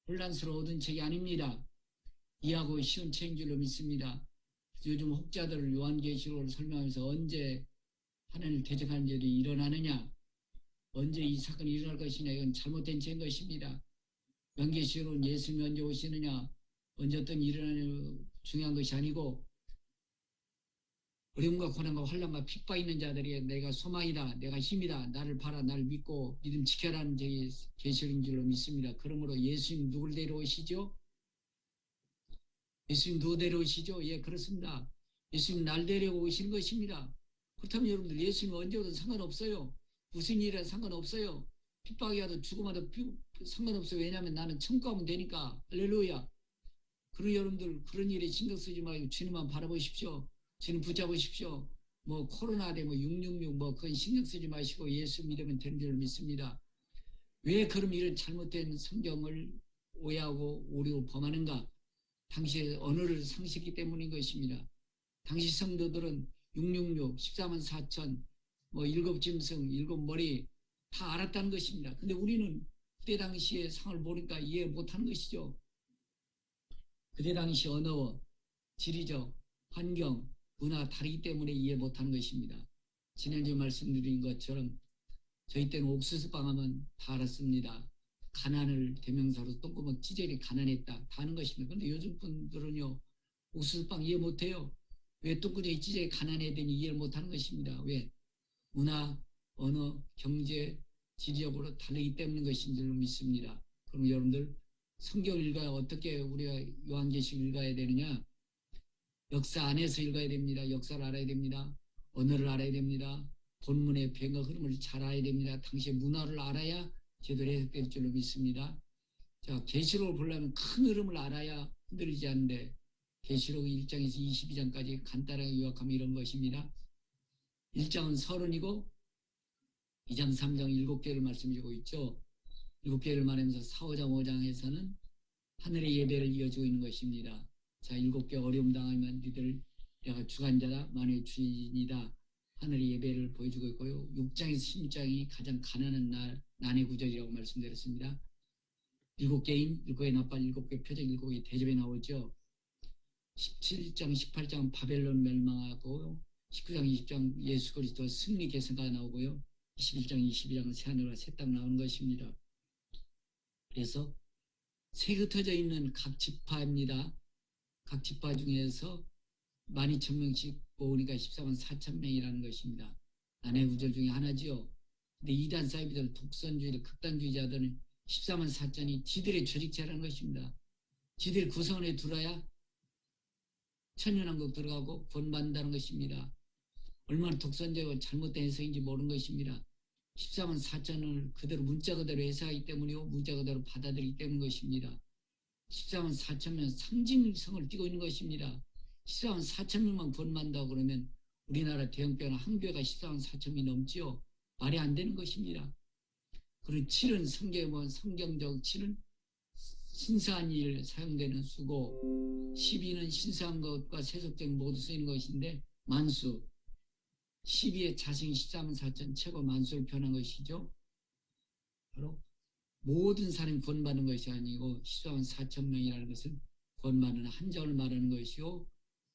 혼란스러운 책이 아닙니다. 이해하고 쉬운 책인 줄로 믿습니다. 요즘 혹자들을 요한계시록을 설명하면서 언제 하나님을 대적하는 일이 일어나느냐, 언제 이 사건이 일어날 것이냐, 이건 잘못된 책인 것입니다. 요한계시록은 예수님이 언제 오시느냐, 언제 어떤 일어나는 중요한 것이 아니고 어려움과 고난과 환난과 핍박 있는 자들이 내가 소망이다, 내가 힘이다, 나를 봐라, 나를 믿고 믿음 지켜라는 저희 계시인 줄로 믿습니다. 그러므로 예수님 누굴 데려오시죠? 예수님 누구 데려오시죠? 예, 그렇습니다. 예수님 날 데려오시는 것입니다. 그렇다면 여러분들 예수님 언제 오든 상관없어요. 무슨 일이라 상관없어요. 핍박이 와도 죽음와도 상관없어요. 왜냐하면 나는 천국 가면 되니까. 할렐루야. 그런 여러분들 그런 일에 신경 쓰지 말고 주님만 바라보십시오. 주님 붙잡으십시오. 뭐 코로나 대 뭐 666 뭐 그건 신경 쓰지 마시고 예수 믿으면 되는 줄 믿습니다. 왜 그럼 이런 잘못된 성경을 오해하고 오류를 범하는가? 당시의 언어를 상실했기 때문인 것입니다. 당시 성도들은 666, 14만 4천, 뭐 7짐승, 7머리 다 알았다는 것입니다. 근데 우리는 그때 당시의 상을 보니까 이해 못하는 것이죠. 그때 당시 언어와 지리적, 환경, 문화 다르기 때문에 이해 못하는 것입니다. 지난주에 말씀드린 것처럼 저희 때는 옥수수빵 하면 다 알았습니다. 가난을 대명사로 똥구멍 찌젤이 가난했다. 다 아는 것입니다. 그런데 요즘 분들은요. 옥수수빵 이해 못해요. 왜 똥구멍이 찌젤이 가난해더니 이해를 못하는 것입니다. 왜? 문화, 언어, 경제, 지리적으로 다르기 때문인 것인 줄 믿습니다. 그럼 여러분들 성경을 읽어야 어떻게 우리가 요한계시록 읽어야 되느냐? 역사 안에서 읽어야 됩니다. 역사를 알아야 됩니다. 언어를 알아야 됩니다. 본문의 배경 흐름을 잘 알아야 됩니다. 당시의 문화를 알아야 제대로 해석될 줄로 믿습니다. 자, 계시록을 보려면 큰 흐름을 알아야 흔들리지 않는데 계시록 1장에서 22장까지 간단하게 요약하면 이런 것입니다. 1장은 서론이고 2장, 3장 7개를 말씀해주고 있죠. 7개를 말하면서 4, 5장, 5장에서는 하늘의 예배를 이어주고 있는 것입니다. 자, 7개 어려움 당하면 니들 내가 주관자다, 만유의 주인이다. 하늘의 예배를 보여주고 있고요. 6장에서 16장이 가장 가난한 난의 구절이라고 말씀드렸습니다. 7개인, 7개의 나팔, 7개 표적, 7개 대접에 나오죠. 17장, 18장 바벨론 멸망하고 19장, 20장 예수 그리스도 승리 계승가 나오고요. 21장, 22장은 새하늘과 새 땅 나오는 것입니다. 그래서 새 흩어져 있는 각 지파입니다. 각 지파 중에서 12,000명씩 모으니까 14만 4천 명이라는 것입니다. 난의 구절 중에 하나지요. 근데 이단 사이비들, 독선주의들, 극단주의자들은 14만 4천이 지들의 조직체라는 것입니다. 지들의 구성원에 들어야 천연왕국 들어가고 본받는다는 것입니다. 얼마나 독선적이고 잘못된 해석인지 모르는 것입니다. 14만 4천을 그대로 문자 그대로 해석하기 때문이요. 문자 그대로 받아들이기 때문인 것입니다. 14만 4천명 상징성을 띠고 있는 것입니다. 14만 4천 명만 본받는다고 그러면 우리나라 대형병원 한 교회가 14만 4천 명이 넘지요. 말이 안 되는 것입니다. 그런 7은 성경에 보면 성경적 7은 신사한 일 사용되는 수고, 12는 신사한 것과 세속적 모두 쓰이는 것인데 만수, 12의 자승이 14만 4천 최고 만수를 표현한 것이죠. 바로 모든 사람이 구원받는 것이 아니고 14만 4천 명이라는 것은 구원받는 한정을 말하는 것이요.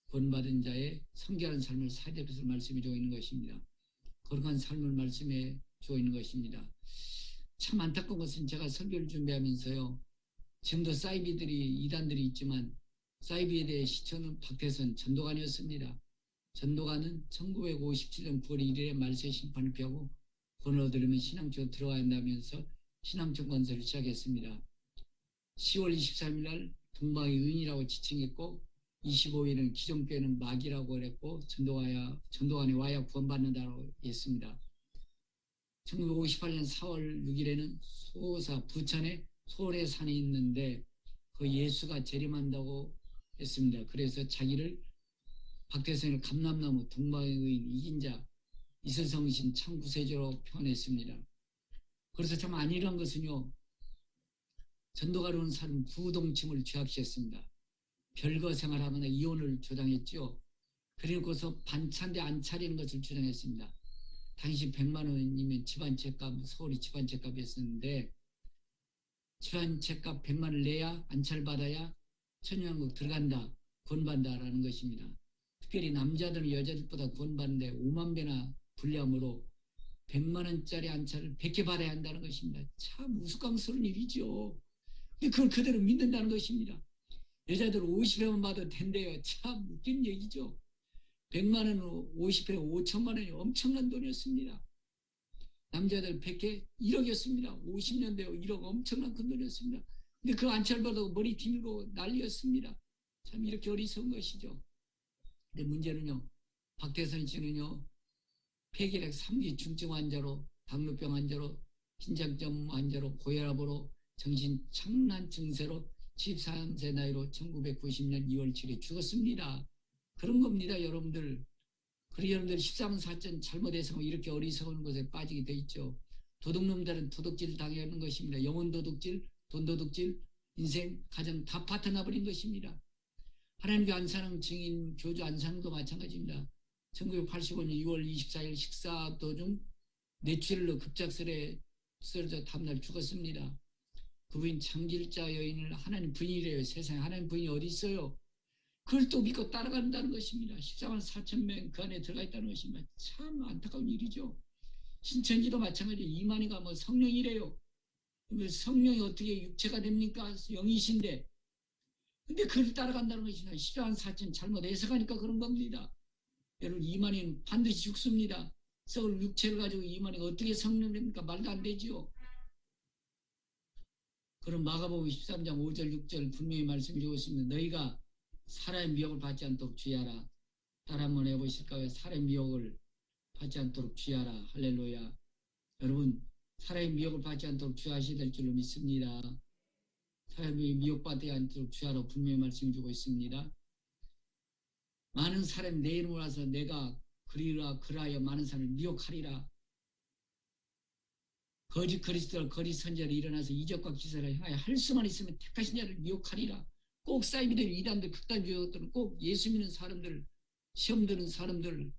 구원받은 자의 성결한 삶을 사대로서 말씀해 주고 있는 것입니다. 거룩한 삶을 말씀해 주고 있는 것입니다. 참 안타까운 것은 제가 설교를 준비하면서요. 지금도 사이비들이 이단들이 있지만 사이비에 대해 시초는 박태선 전도관이었습니다. 전도관은 1957년 9월 1일에 말세 심판을 피하고 구원을 얻으려면 신앙적으로 들어가야 한다면서 신앙적 건설을 시작했습니다. 10월 23일 날 동방의 의인이라고 지칭했고 25일은 기존교회는 마귀라고 그랬고 전도관에 와야 구원받는다고 했습니다. 1958년 4월 6일에는 소사 부천에 소월의 산이 있는데 그 예수가 재림한다고 했습니다. 그래서 자기를 박태선을 감람나무 동방의 의인 이긴 자 이슬성신 참구세주로 표현했습니다. 그래서 참 아니란 것은요. 전도가로 온 사람 부동침을 죄악시했습니다. 별거 생활하거나 이혼을 주장했죠. 그리고서 반찬대 안 차리는 것을 주장했습니다. 당시 100만 원이면 집안 책값, 서울이 집안 책값이었는데 집안 책값 100만 원을 내야 안차를 받아야 천연왕국 들어간다, 구원받는다라는 것입니다. 특별히 남자들은 여자들보다 구원받는데 5만 배나 불리함으로 100만 원짜리 안차를 100개 받아야 한다는 것입니다. 참 우스꽝스러운 일이죠. 근데 그걸 그대로 믿는다는 것입니다. 여자들 50회만 받아도 된대요. 참 웃긴 얘기죠. 100만 원 50회 5천만 원이 엄청난 돈이었습니다. 남자들 100회 1억이었습니다. 50년대 1억 엄청난 큰 돈이었습니다. 근데 그 안철받고 머리 뒤밀고 난리였습니다. 참 이렇게 어리석은 것이죠. 근데 문제는요. 박대선 씨는요. 폐결핵 3기 중증 환자로 당뇨병 환자로 긴장증 환자로 고혈압으로 정신 착란 증세로 74세 나이로 1990년 2월 7일 죽었습니다. 그런 겁니다, 여러분들. 그리고 여러분들 13은 4천 잘못해서 이렇게 어리석은 것에 빠지게 돼 있죠. 도둑놈들은 도둑질 당하는 것입니다. 영혼 도둑질, 돈 도둑질, 인생, 가정 다 파탄나버린 것입니다. 하나님교 안산항 증인 교주 안산항도 마찬가지입니다. 1985년 2월 24일 식사 도중 뇌출혈로 급작스레 쓰러져 다음날 죽었습니다. 그 부인 장길자 여인을 하나님 부인이래요. 세상에 하나님 부인이 어디 있어요? 그걸 또 믿고 따라간다는 것입니다. 14만 4천 명 그 안에 들어가 있다는 것입니다. 참 안타까운 일이죠. 신천지도 마찬가지로 이만희가 뭐 성령이래요. 성령이 어떻게 육체가 됩니까? 영이신데. 근데 그걸 따라간다는 것입니다. 14만 4천 잘못 해석하니까 그런 겁니다. 여러분 이만희는 반드시 죽습니다. 썩을 육체를 가지고 이만희가 어떻게 성령 됩니까? 말도 안 되지요. 그럼 마가복음 13장 5절 6절 분명히 말씀 주고 있습니다. 너희가 사람의 미혹을 받지 않도록 주의하라. 따라 한번 해보실까요? 사람의 미혹을 받지 않도록 주의하라. 할렐루야. 여러분 사람의 미혹을 받지 않도록 주의하셔야 될 줄로 믿습니다. 사람이 미혹받지 않도록 주의하라 분명히 말씀 주고 있습니다. 많은 사람이 내 이름을 와서 내가 그리라 그라하여 많은 사람을 미혹하리라. 거짓 그리스도와 거짓 선지자를 일어나서 이적과 기사를 향하여 할 수만 있으면 택하신 자를 미혹하리라. 꼭 사이비들, 이단들, 극단주의들은 꼭 예수 믿는 사람들, 시험 드는 사람들,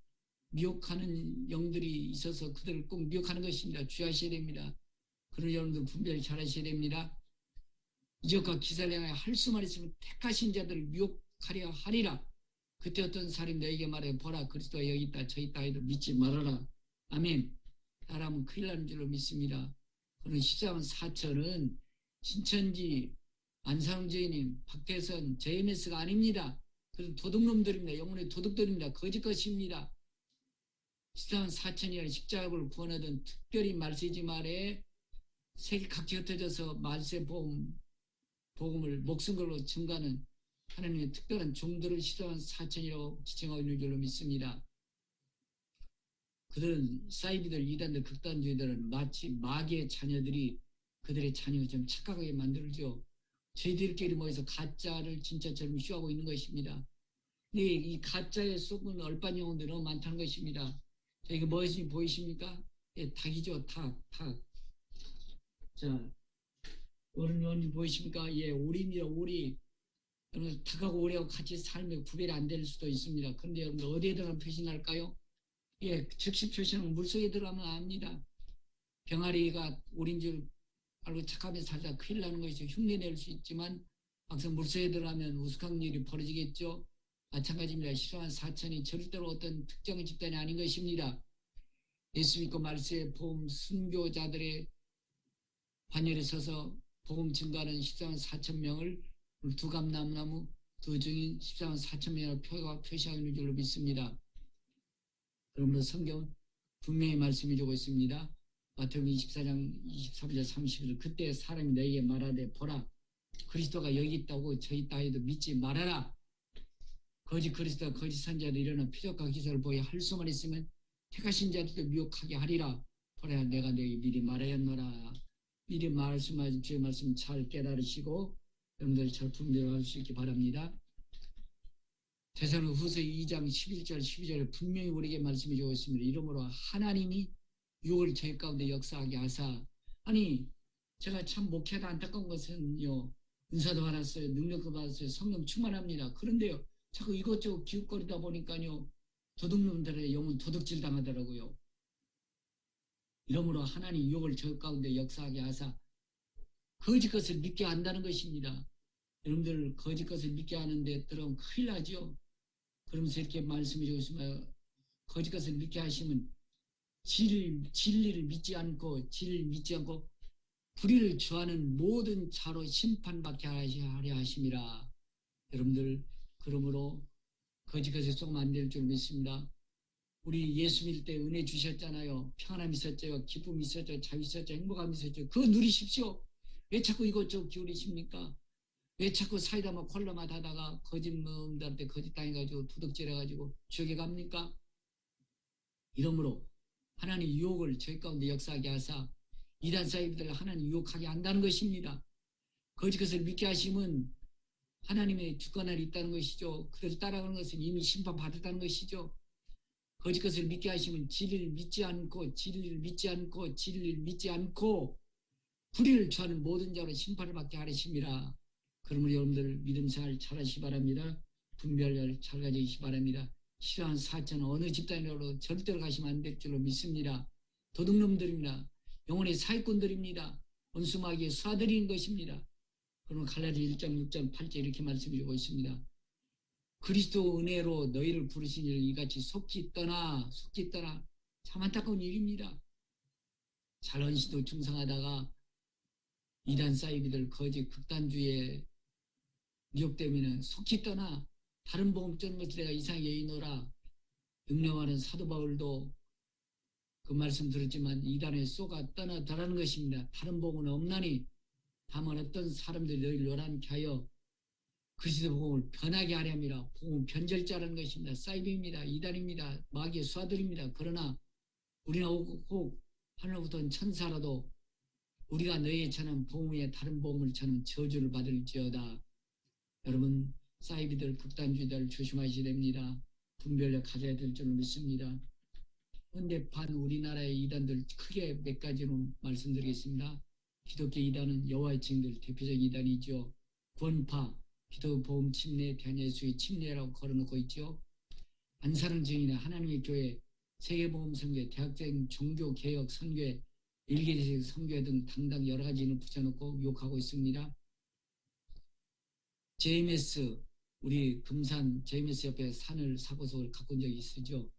미혹하는 영들이 있어서 그들을 꼭 미혹하는 것입니다. 주의하셔야 됩니다. 그런 여러분들 분별히 잘하셔야 됩니다. 이적과 기사를 향하여 할 수만 있으면 택하신 자들을 미혹하려 하리라. 그때 어떤 사람이 너에게 말해 보라 그리스도가 여기 있다 저기 있다 해도 믿지 말아라. 아멘. 따라하면 큰일 나는 줄로 믿습니다. 그는 14만 4천은 신천지 안상주의님 박태선 JMS가 아닙니다. 그는 도둑놈들입니다. 영혼의 도둑들입니다. 거짓 것입니다. 14만 4천이라는 십자가를 구원하던 특별히 말세지 말에 세계 각지 흩어져서 말세 복음을 목숨 걸고 증가하는 하나님의 특별한 종들을 14만 4천이라고 지칭하고 있는 줄로 믿습니다. 그들은 사이비들, 이단들, 극단주의들은 마치 마귀의 자녀들이 그들의 자녀를 좀 착각하게 만들죠. 저희들끼리 모여서 가짜를 진짜처럼 휘하고 있는 것입니다. 근데 이 가짜에 속은 얼반 영혼들이 너무 많다는 것입니다. 자, 이거 무엇인지 보이십니까? 예, 닭이죠, 닭. 자, 어른이 보이십니까? 예, 오리입니다, 오리. 여러분, 닭하고 오리하고 같이 살면 구별이 안 될 수도 있습니다. 그런데 여러분들 어디에 들어가면 표시날까요? 예, 즉시 표시는 물속에 들어가면 압니다. 병아리가 오리인 줄 알고 착하면서 살다 큰일 나는 것이죠. 흉내 낼 수 있지만 막상 물속에 들어가면 우스꽝 일이 벌어지겠죠. 마찬가지입니다. 14만 4천이 절대로 어떤 특정 집단이 아닌 것입니다. 예수 믿고 말세의 복음 순교자들의 반열에 서서 복음 증가하는 14만 4천 명을 두 감나무 두 증인 14만 4천 명으로 표시하고 있는 줄로 믿습니다. 그러므로 성경은 분명히 말씀해 주고 있습니다. 마태복음 24장 23절 31절 그때 사람이 너에게 말하되 보라 그리스도가 여기 있다고 저기 있다 해도 믿지 말아라. 거짓 그리스도와 거짓 선지자들 일어나 표적과 기사를 보여 할 수만 있으면 택하신 자들도 미혹하게 하리라. 보라 내가 너에게 미리 말하였노라. 미리 말씀하신 주의 말씀 잘 깨달으시고 여러분들 잘 분별할 수 있기 바랍니다. 데살로니가후서 2장 11절 12절에 분명히 우리에게 말씀해 주고 있습니다. 이러므로 하나님이 유혹을 저희 가운데 역사하게 하사 아니 제가 참 목회하다 안타까운 것은요 은사도 받았어요. 능력도 받았어요. 성령 충만합니다. 그런데요 자꾸 이것저것 기웃거리다 보니까요 도둑놈들의 영혼 도둑질 당하더라고요. 이러므로 하나님 유혹을 저희 가운데 역사하게 하사 거짓 것을 믿게 한다는 것입니다. 여러분들 거짓 것을 믿게 하는데 들어오면 큰일 나죠. 그러면서 이렇게 말씀해 주고 있으면 거짓 것을 믿게 하시면 진리를 믿지 않고 불의를 좋아하는 모든 자로 심판받게 하려 하심이라. 여러분들 그러므로 거짓것에 쏘면 안 될 줄 믿습니다. 우리 예수 믿을 때 은혜 주셨잖아요. 평안함 있었죠. 기쁨 있었죠. 자유 있었죠. 행복함 있었죠. 그거 누리십시오. 왜 자꾸 이것저것 기울이십니까? 왜 자꾸 사이다 막 콜라 맛 하다가 거짓놈들한테 거짓 당해가지고 도둑질 해가지고 지옥에 갑니까? 이러므로 하나님 유혹을 저희 가운데 역사하게 하사 이단 사이비들 하나님 유혹하게 한다는 것입니다. 거짓 것을 믿게 하시면 하나님의 주권이 있다는 것이죠. 그들을 따라가는 것은 이미 심판받았다는 것이죠. 거짓 것을 믿게 하시면 진리를 믿지 않고 불의를 취하는 모든 자로 심판을 받게 하십니다. 그러므로 여러분들 믿음 생활 잘하시기 바랍니다. 분별 잘 가지시기 바랍니다. 싫어하는 사천은 어느 집단으로 절대로 가시면 안 될 줄로 믿습니다. 도둑놈들입니다. 영혼의 사기꾼들입니다. 원수마귀의 수하들인 것입니다. 그러면 갈라디 1장 6장 8절 이렇게 말씀드리고 있습니다. 그리스도 은혜로 너희를 부르신 일 이같이 속히 떠나 참 안타까운 일입니다. 잘한 시도 충성하다가 이단 사이비들 거짓 극단주의에 미혹되면 속히 떠나 다른 복음 전는 것을 내가 이상히 여의노라. 능력하는 사도 바울도 그 말씀 들었지만 이단에 쏘가 떠나더라는 것입니다. 다른 복음은 없나니 다만 어떤 사람들이 너희를 요란케 하여 그리스도 복음을 변하게 하렵니다. 복음은 변절자라는 것입니다. 사이비입니다. 이단입니다. 마귀의 수하들입니다. 그러나 우리나 혹 하늘부터 온 천사라도 우리가 너희의 전한 복음 위에 다른 복음을 전한 저주를 받을지어다. 여러분 사이비들 극단주의들 조심하셔야 됩니다. 분별력 가져야 될 줄 믿습니다. 현대판 우리나라의 이단들 크게 몇 가지로 말씀드리겠습니다. 기독교 이단은 여호와의 증인들 대표적 이단이죠. 구원파, 기독보험 침례, 대한예수의 침례라고 걸어놓고 있죠. 안사랑 증인의 하나님의 교회, 세계보험 선교회, 대학생 종교개혁 선교회, 일개대식 선교회 등 당당 여러 가지를 붙여놓고 욕하고 있습니다. JMS, 우리 금산 JMS 옆에 산을 사고석을 가꾼 적이 있으죠.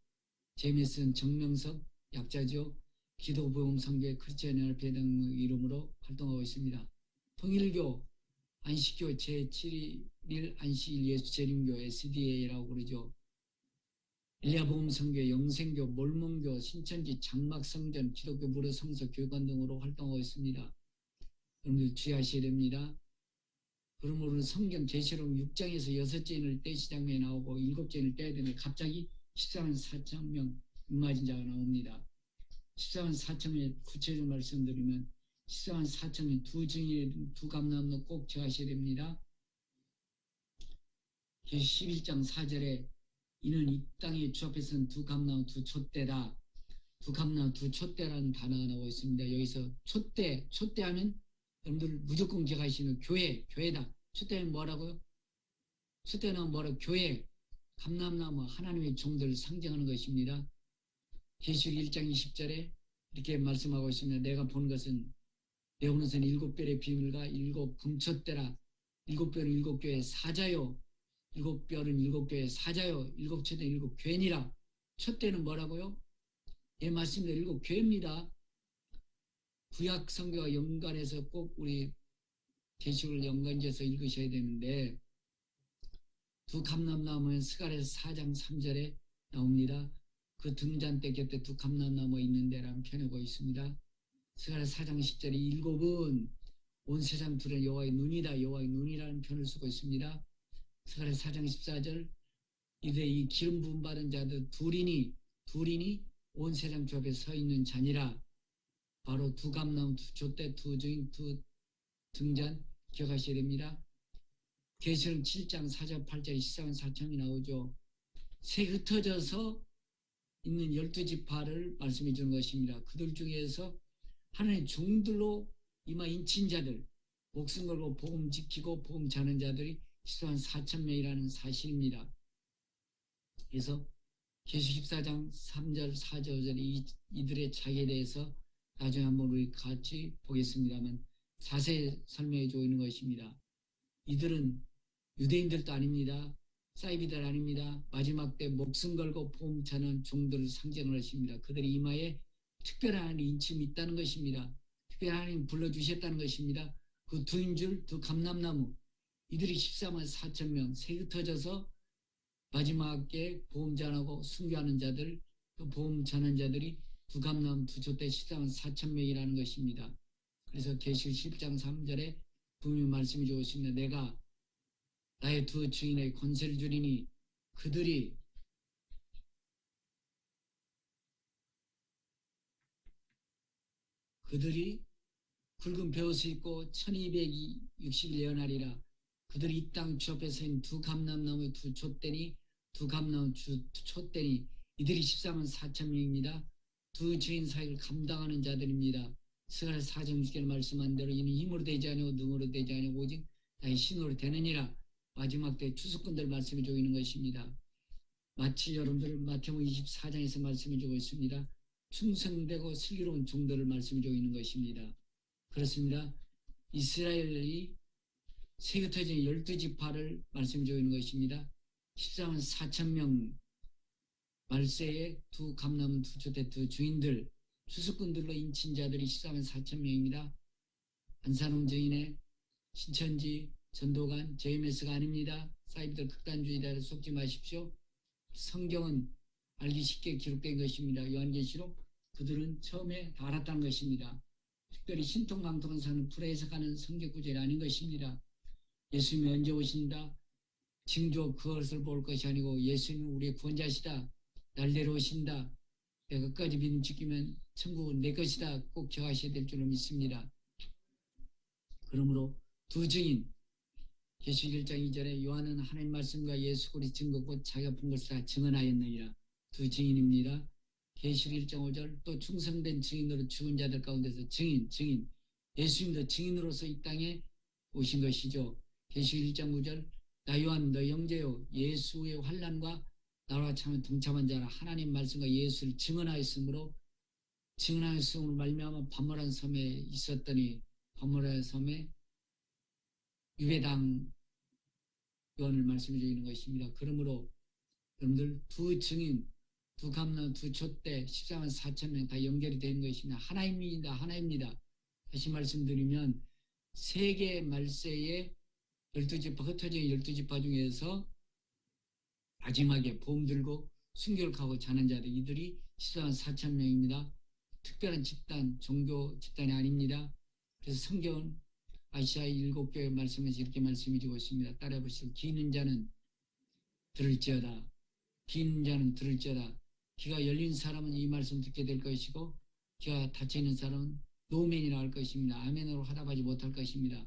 JMS는 정명석 약자죠. 기도보험 선교회 크리스천 연합회 등 이름으로 활동하고 있습니다. 통일교, 안식교 제7일 안식일 예수재림교 SDA라고 그러죠. 일야보험 선교회, 영생교, 몰몬교, 신천지, 장막성전, 기독교 무료 성서 교육관 등으로 활동하고 있습니다. 여러분들 주의하셔야 됩니다. 그러므로 성경 계시록 6장에서 6죄인을 떼시 장면에 나오고 7죄인을 떼야 되는데 갑자기 14만 4천 명 임마진 자가 나옵니다. 14만 4천 명의 구체적으로 말씀드리면 14만 4천 명 두 증인 두 감남도 꼭 정하셔야 됩니다. 11장 4절에 이는 이 땅에 주 앞에서는 두 감나무 두 촛대다. 두 감나무 두 촛대라는 단어가 나오고 있습니다. 여기서 촛대하면 여러분들 무조건 기억하시는 교회다. 촛대는 뭐라고요? 촛대는 뭐라고? 교회, 감람나무, 하나님의 종들을 상징하는 것입니다. 계시록 1장 20절에 이렇게 말씀하고 있습니다. 내가 보는 것은 내 오는 것은 7별의 비밀과 7 금촛대라. 7별은 7교회의 사자요. 7별은 7교회의 사자요. 7촛대는 7교회니라. 촛대는 뭐라고요? 예, 맞습니다. 7교회입니다. 구약 성경과 연관해서 꼭 우리 계시록을 연관지어서 읽으셔야 되는데 두 감람나무는 스가랴서 4장 3절에 나옵니다. 그 등잔대 곁에 두 감람나무 있는 데라는 표현하고 있습니다. 스가랴서 4장 10절에 7은 온 세상 둘은 여호와의 눈이다. 여호와의 눈이라는 표현을 쓰고 있습니다. 스가랴서 4장 14절 이들의 이 기름 부음 받은 자들 둘이니 온 세상 주 앞에 서 있는 자니라. 바로 두 감나무, 두 촛대, 두 증인, 두 등잔 기억하셔야 됩니다. 계시록 7장 4절 8절 14만 4천이 나오죠. 새 흩어져서 있는 12지파를 말씀해 주는 것입니다. 그들 중에서 하나님의 종들로 이마 인친 자들, 목숨 걸고 복음 지키고 복음 자는 자들이 14만 4천 명이라는 사실입니다. 그래서 계시록 14장 3절 4절 5절에 이들의 자기에 대해서 나중에 한번 우리 같이 보겠습니다만 자세히 설명해 주고 있는 것입니다. 이들은 유대인들도 아닙니다. 사이비들 아닙니다. 마지막 때 목숨 걸고 복음 전하는 종들을 상징을 하십니다. 그들의 이마에 특별한 인침이 있다는 것입니다. 특별한 하나님 불러주셨다는 것입니다. 그 두인 줄 두 감람나무 이들이 14만 4천 명, 새 흩어져서 마지막에 보험 전하고 순교하는 자들, 또 보험 전하는 자들이 두 감람 두 촛대 14만 4천 명이라는 것입니다. 그래서 계시록 10장 3절에 분명히 말씀해 주고 있습니다. 내가 나의 두 증인의 권세를 주리니 그들이 붉은 베옷을 입고 1260일 예언하리라. 그들이 이 땅 주 앞에 서인 두 감람나무의 두 촛대니 두 감나무 촛대니 이들이 14만 4천 명입니다. 두 주인 사역을 감당하는 자들입니다. 스가랴 4장 6절 말씀한 대로 이는 힘으로 되지 아니고 능으로 되지 아니고 오직 나의 신으로 되느니라. 마지막 때 추수꾼들 말씀해 주고 있는 것입니다. 마치 여러분들 마태복음 24장에서 말씀해 주고 있습니다. 충성되고 슬기로운 종들을 말씀해 주고 있는 것입니다. 그렇습니다. 이스라엘이 세계터진 12지파를 말씀해 주고 있는 것입니다. 14만 4천 명 말세에 두 감남은 두 촛대 두 주인들 추수꾼들로 인친 자들이 14만 4천 명입니다. 안산홍 증인의 신천지 전도관 JMS가 아닙니다. 사이비들 극단주의자를 속지 마십시오. 성경은 알기 쉽게 기록된 것입니다. 요한계시록 그들은 처음에 다 알았다는 것입니다. 특별히 신통방통한 사는 풀해석하는 성경 구절이 아닌 것입니다. 예수님이 언제 오신다? 징조 그것을 볼 것이 아니고 예수님은 우리의 구원자시다. 날 데려오신다. 내가 끝까지 믿음 지키면 천국은 내 것이다. 꼭 기억하셔야 될 줄로 믿습니다. 그러므로 두 증인 계시록 1장 2절에 요한은 하나님 말씀과 예수 그리스도 증거 곧 자기가 본 것을 다 증언하였느니라. 두 증인입니다. 계시록 1장 5절 또 충성된 증인으로 죽은 자들 가운데서 증인 예수님도 증인으로서 이 땅에 오신 것이죠. 계시록 1장 9절 나 요한 너 형제요 예수의 환난과 나와 동참한 자라 하나님 말씀과 예수를 증언하였으므로 말미암아 반모란 섬에 있었더니 반모란 섬에 유배당 요한을 말씀해 주시는 것입니다. 그러므로 여러분들 두 증인 두 감람 두 촛대 14만 4천 명 다 연결이 되는 것입니다. 하나입니다. 다시 말씀드리면 세계 말세의 12지파 흩어진 12지파 중에서 마지막에 보험 들고 순교를 가고 자는 자들 이들이 14만 4천 명입니다. 특별한 집단, 종교 집단이 아닙니다. 그래서 성경은 아시아 7교회 말씀에서 이렇게 말씀해 주고 있습니다. 따라해 보시죠. 귀 있는 자는 들을지어다. 귀 있는 자는 들을지어다. 귀가 열린 사람은 이 말씀 듣게 될 것이고 귀가 닫혀 있는 사람은 노멘이라 할 것입니다. 아멘으로 화답하지 못할 것입니다.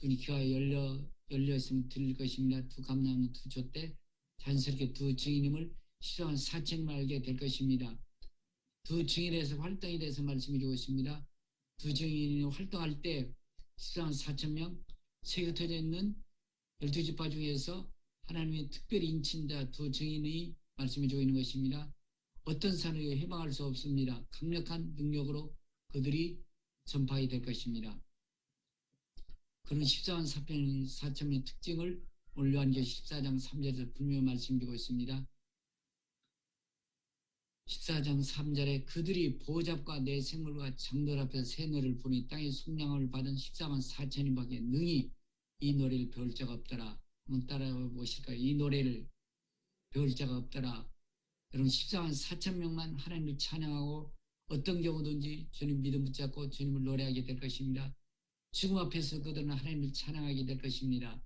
눈이 귀가 열려 있으면 들릴 것입니다. 두 감나무 두 촛대 자연스럽게 두 증인임을 14만 4천 알게 될 것입니다. 두 증인에서 활동에 대해서 말씀해 주고 있습니다. 두 증인이 활동할 때 14만 4천 명 세계 흩어져 있는 12지파 중에서 하나님이 특별히 인친 자 두 증인이 말씀해 주고 있는 것입니다. 어떤 사람이 해방할 수 없습니다. 강력한 능력으로 그들이 전파가 될 것입니다. 그런 14만 4천 명의 특징을 오늘 요한계시록 14장 3절에서 분명히 말씀드리고 있습니다. 14장 3절에 그들이 보호잡과 내 생물과 장들 앞에서 새 노래를 부르니 땅의 속량을 받은 14만 4천인 밖에 능히 이 노래를 배울 자가 없더라. 한번 따라해 보실까요? 이 노래를 배울 자가 없더라. 여러분 14만 4천 명만 하나님을 찬양하고 어떤 경우든지 주님 믿음 붙잡고 주님을 노래하게 될 것입니다. 죽음 앞에서 그들은 하나님을 찬양하게 될 것입니다.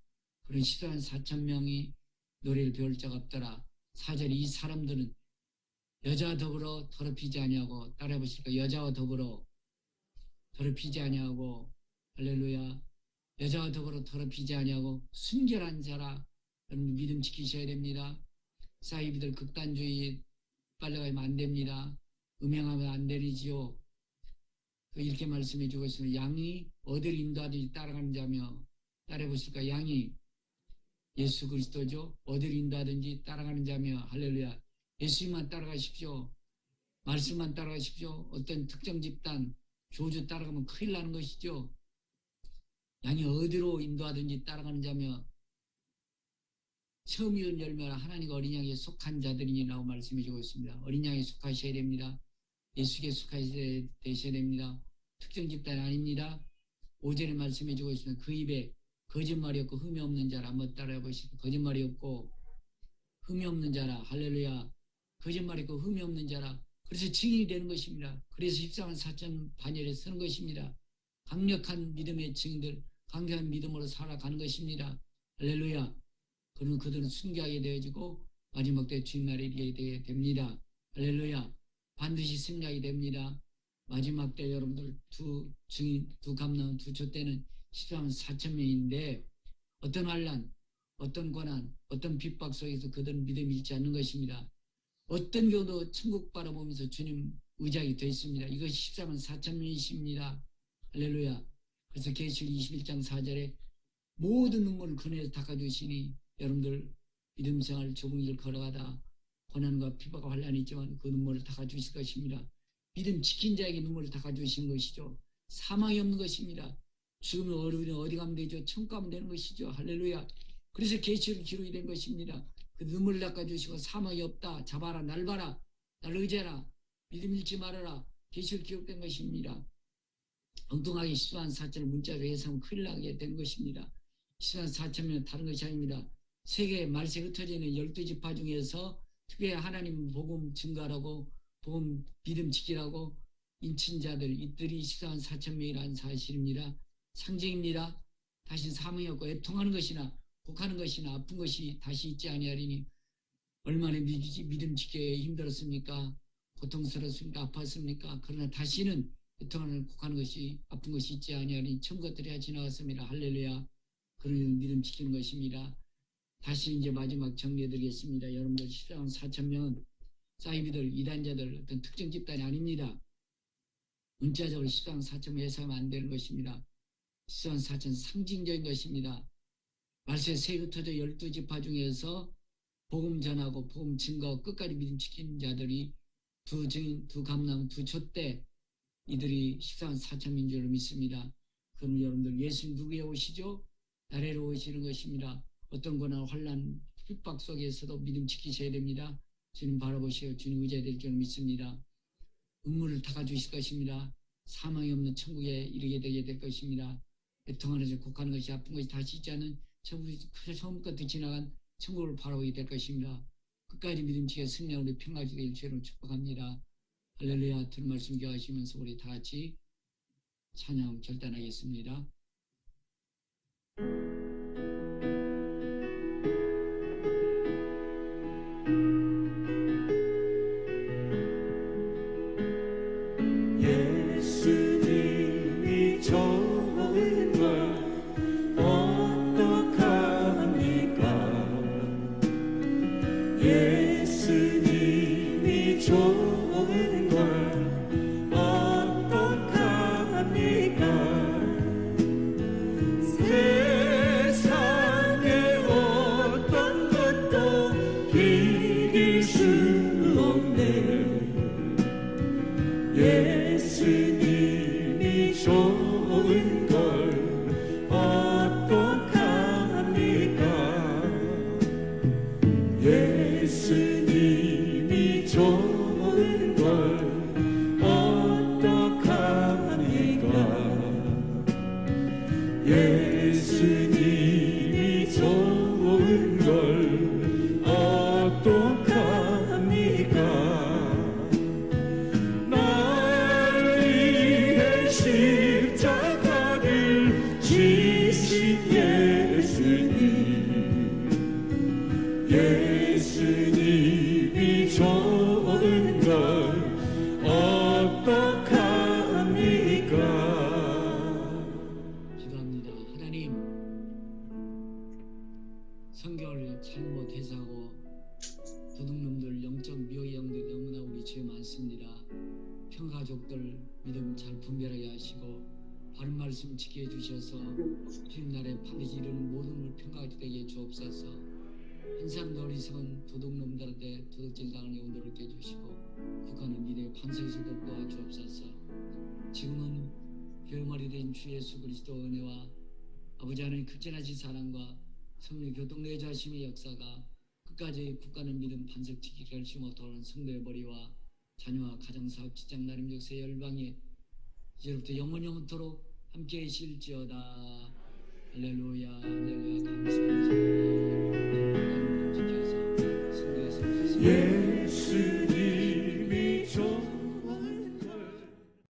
그런 14만 4천 명이 노래를 배울 자가 없더라. 4절 이 사람들은 여자와 더불어 더럽히지 아니하고 따라해 보실까요? 여자와 더불어 더럽히지 아니하고 할렐루야 여자와 더불어 더럽히지 아니하고 순결한 자라. 여러분 믿음 지키셔야 됩니다. 사이비들 극단주의 빨려가면 안 됩니다. 음행하면 안 되지요. 이렇게 말씀해 주고 있습니다. 양이 어디를 인도하든지 따라가는 자며 따라해 보실까? 양이 예수 그리스도죠. 어디를 인도하든지 따라가는 자며 할렐루야. 예수님만 따라가십시오. 말씀만 따라가십시오. 어떤 특정 집단 교주 따라가면 큰일 나는 것이죠. 양이 어디로 인도하든지 따라가는 자며 처음 이은 열매라 하나님과 어린 양에 속한 자들이라고 말씀해 주고 있습니다. 어린 양에 속하셔야 됩니다. 예수께 속하셔야 되셔야 됩니다. 특정 집단이 아닙니다. 5절에 말씀해 주고 있습니다. 그 입에 거짓말이 없고 흠이 없는 자라. 한번 따라해 보시고. 거짓말이 없고 흠이 없는 자라. 할렐루야. 거짓말이 없고 흠이 없는 자라. 그래서 증인이 되는 것입니다. 그래서 14만 4천 반열에 서는 것입니다. 강력한 믿음의 증인들, 강력한 믿음으로 살아가는 것입니다. 할렐루야. 그러면 그들은 순교하게 되어지고 마지막 때 주님 나라에 이르게 됩니다. 할렐루야. 반드시 승리하게 됩니다. 마지막 때 여러분들 두 증인, 두 감람, 두 족대는 14만 4천 명인데 어떤 환난, 어떤 고난, 어떤 핍박 속에서 그들은 믿음이 잃지 않는 것입니다. 어떤 경우도 천국 바라보면서 주님 의지하게 되어 있습니다. 이것이 14만 4천 명이십니다. 할렐루야. 그래서 계시록 21장 4절에 모든 눈물을 그네에서 닦아주시니 여러분들 믿음 생활 좁은 길 걸어가다 고난과 핍박과 환난이 있지만 그 눈물을 닦아주실 것입니다. 믿음 지킨 자에게 눈물을 닦아주신 것이죠. 사망이 없는 것입니다. 죽으면 어디 가면 되죠? 천국 가면 되는 것이죠. 할렐루야. 그래서 계시록 기록이 된 것입니다. 그 눈물을 닦아주시고 사망이 없다. 잡아라, 날 봐라, 날 의지하라, 믿음 잃지 말아라. 계시록 기록된 것입니다. 엉뚱하게 14만 4천을 문자로 해서 큰일 나게 된 것입니다. 14만 4천은 다른 것이 아닙니다. 세계 말세 흩어져 있는 12지파 중에서 특별히 하나님 복음 증가하라고 복음 믿음 지키라고 인친자들 이들이 14만 4천 명이라는 사실입니다. 상징입니다. 다시 사망이 없고 애통하는 것이나 곡하는 것이나 아픈 것이 다시 있지 아니하리니 얼마나 믿음 지키기 힘들었습니까? 고통스럽습니까? 아팠습니까? 그러나 다시는 애통하는 곡하는 것이 아픈 것이 있지 아니하리니 처음 것들이 지나갔습니다. 할렐루야. 그런 믿음 지키는 것입니다. 다시 이제 마지막 정리해드리겠습니다. 여러분들 14만 4천 명은 사이비들, 이단자들 어떤 특정 집단이 아닙니다. 문자적으로 14만 4천 명 해서하면 안 되는 것입니다. 14만 4천 상징적인 것입니다. 말세 세 흩어져 12지파 중에서 복음 전하고 복음 증거하고 끝까지 믿음 지키는 자들이 두 증인, 두 감람, 두 촛대 이들이 14만 4천인 줄 믿습니다. 그럼 여러분들 예수님 누구에 오시죠? 나라로 오시는 것입니다. 어떤 고난, 환난, 핍박 속에서도 믿음 지키셔야 됩니다. 주님 바라보시고 주님 의지해야 될 줄 믿습니다. 눈물을 닦아주실 것입니다. 사망이 없는 천국에 이르게 되게 될 것입니다. 애통하는 것이 곡하는 것이 아픈 것이 다시 있지 않은 천국이 처음부터 지나간 천국을 바라보게 될 것입니다. 끝까지 믿음 지켜 승리하고 우리 평화주게 될 주로 축복합니다. 할렐루야. 들은 말씀 기억하시면서 우리 다 같이 찬양 결단하겠습니다. 예수님이 좋은 걸 어떡합니까? 예수님이 좋은 걸 어떡합니까? 세상의 어떤 것도 이길 수 없네. 예수님이 좋은 걸 어떡합니까? 예수님이 좋은 걸 어떡합니까? 예수님이 좋은 걸 어떡합니까? 십자가를 지신 예수님이 좋은 걸 어떡합니까? 기도합니다. 하나님, 성경을 잘못 해석하고 도둑놈들, 영적 미혹의 영들이 너무나 우리 주에 많습니다. 평가족들 믿음 잘 분별하게 하시고 바른 말씀 지켜 주셔서 주님 나라에 반드시 이르는 모든 걸 평가하게 되게 주옵소서. 한 사람도 어리석은 도둑놈들한테 도둑질 당하는 영혼들을 얻게 해주시고 국가는 미래의 반석에서도 도와주옵소서. 지금은 별머리 된 주 예수 그리스도 은혜와 아버지 하나님 극진하신 사랑과 성령 교통 내주하심의 역사가 끝까지 국가는 믿음 반석 지키게 결심하고 돌아오는 성도의 머리와 자녀와 가정사업 직장 나름 역사의 열방에 이제부터 영원토록 함께 계실지어다. 할렐루야 할렐루야 감사합니다. 하나님 지켜서 신뢰해서 예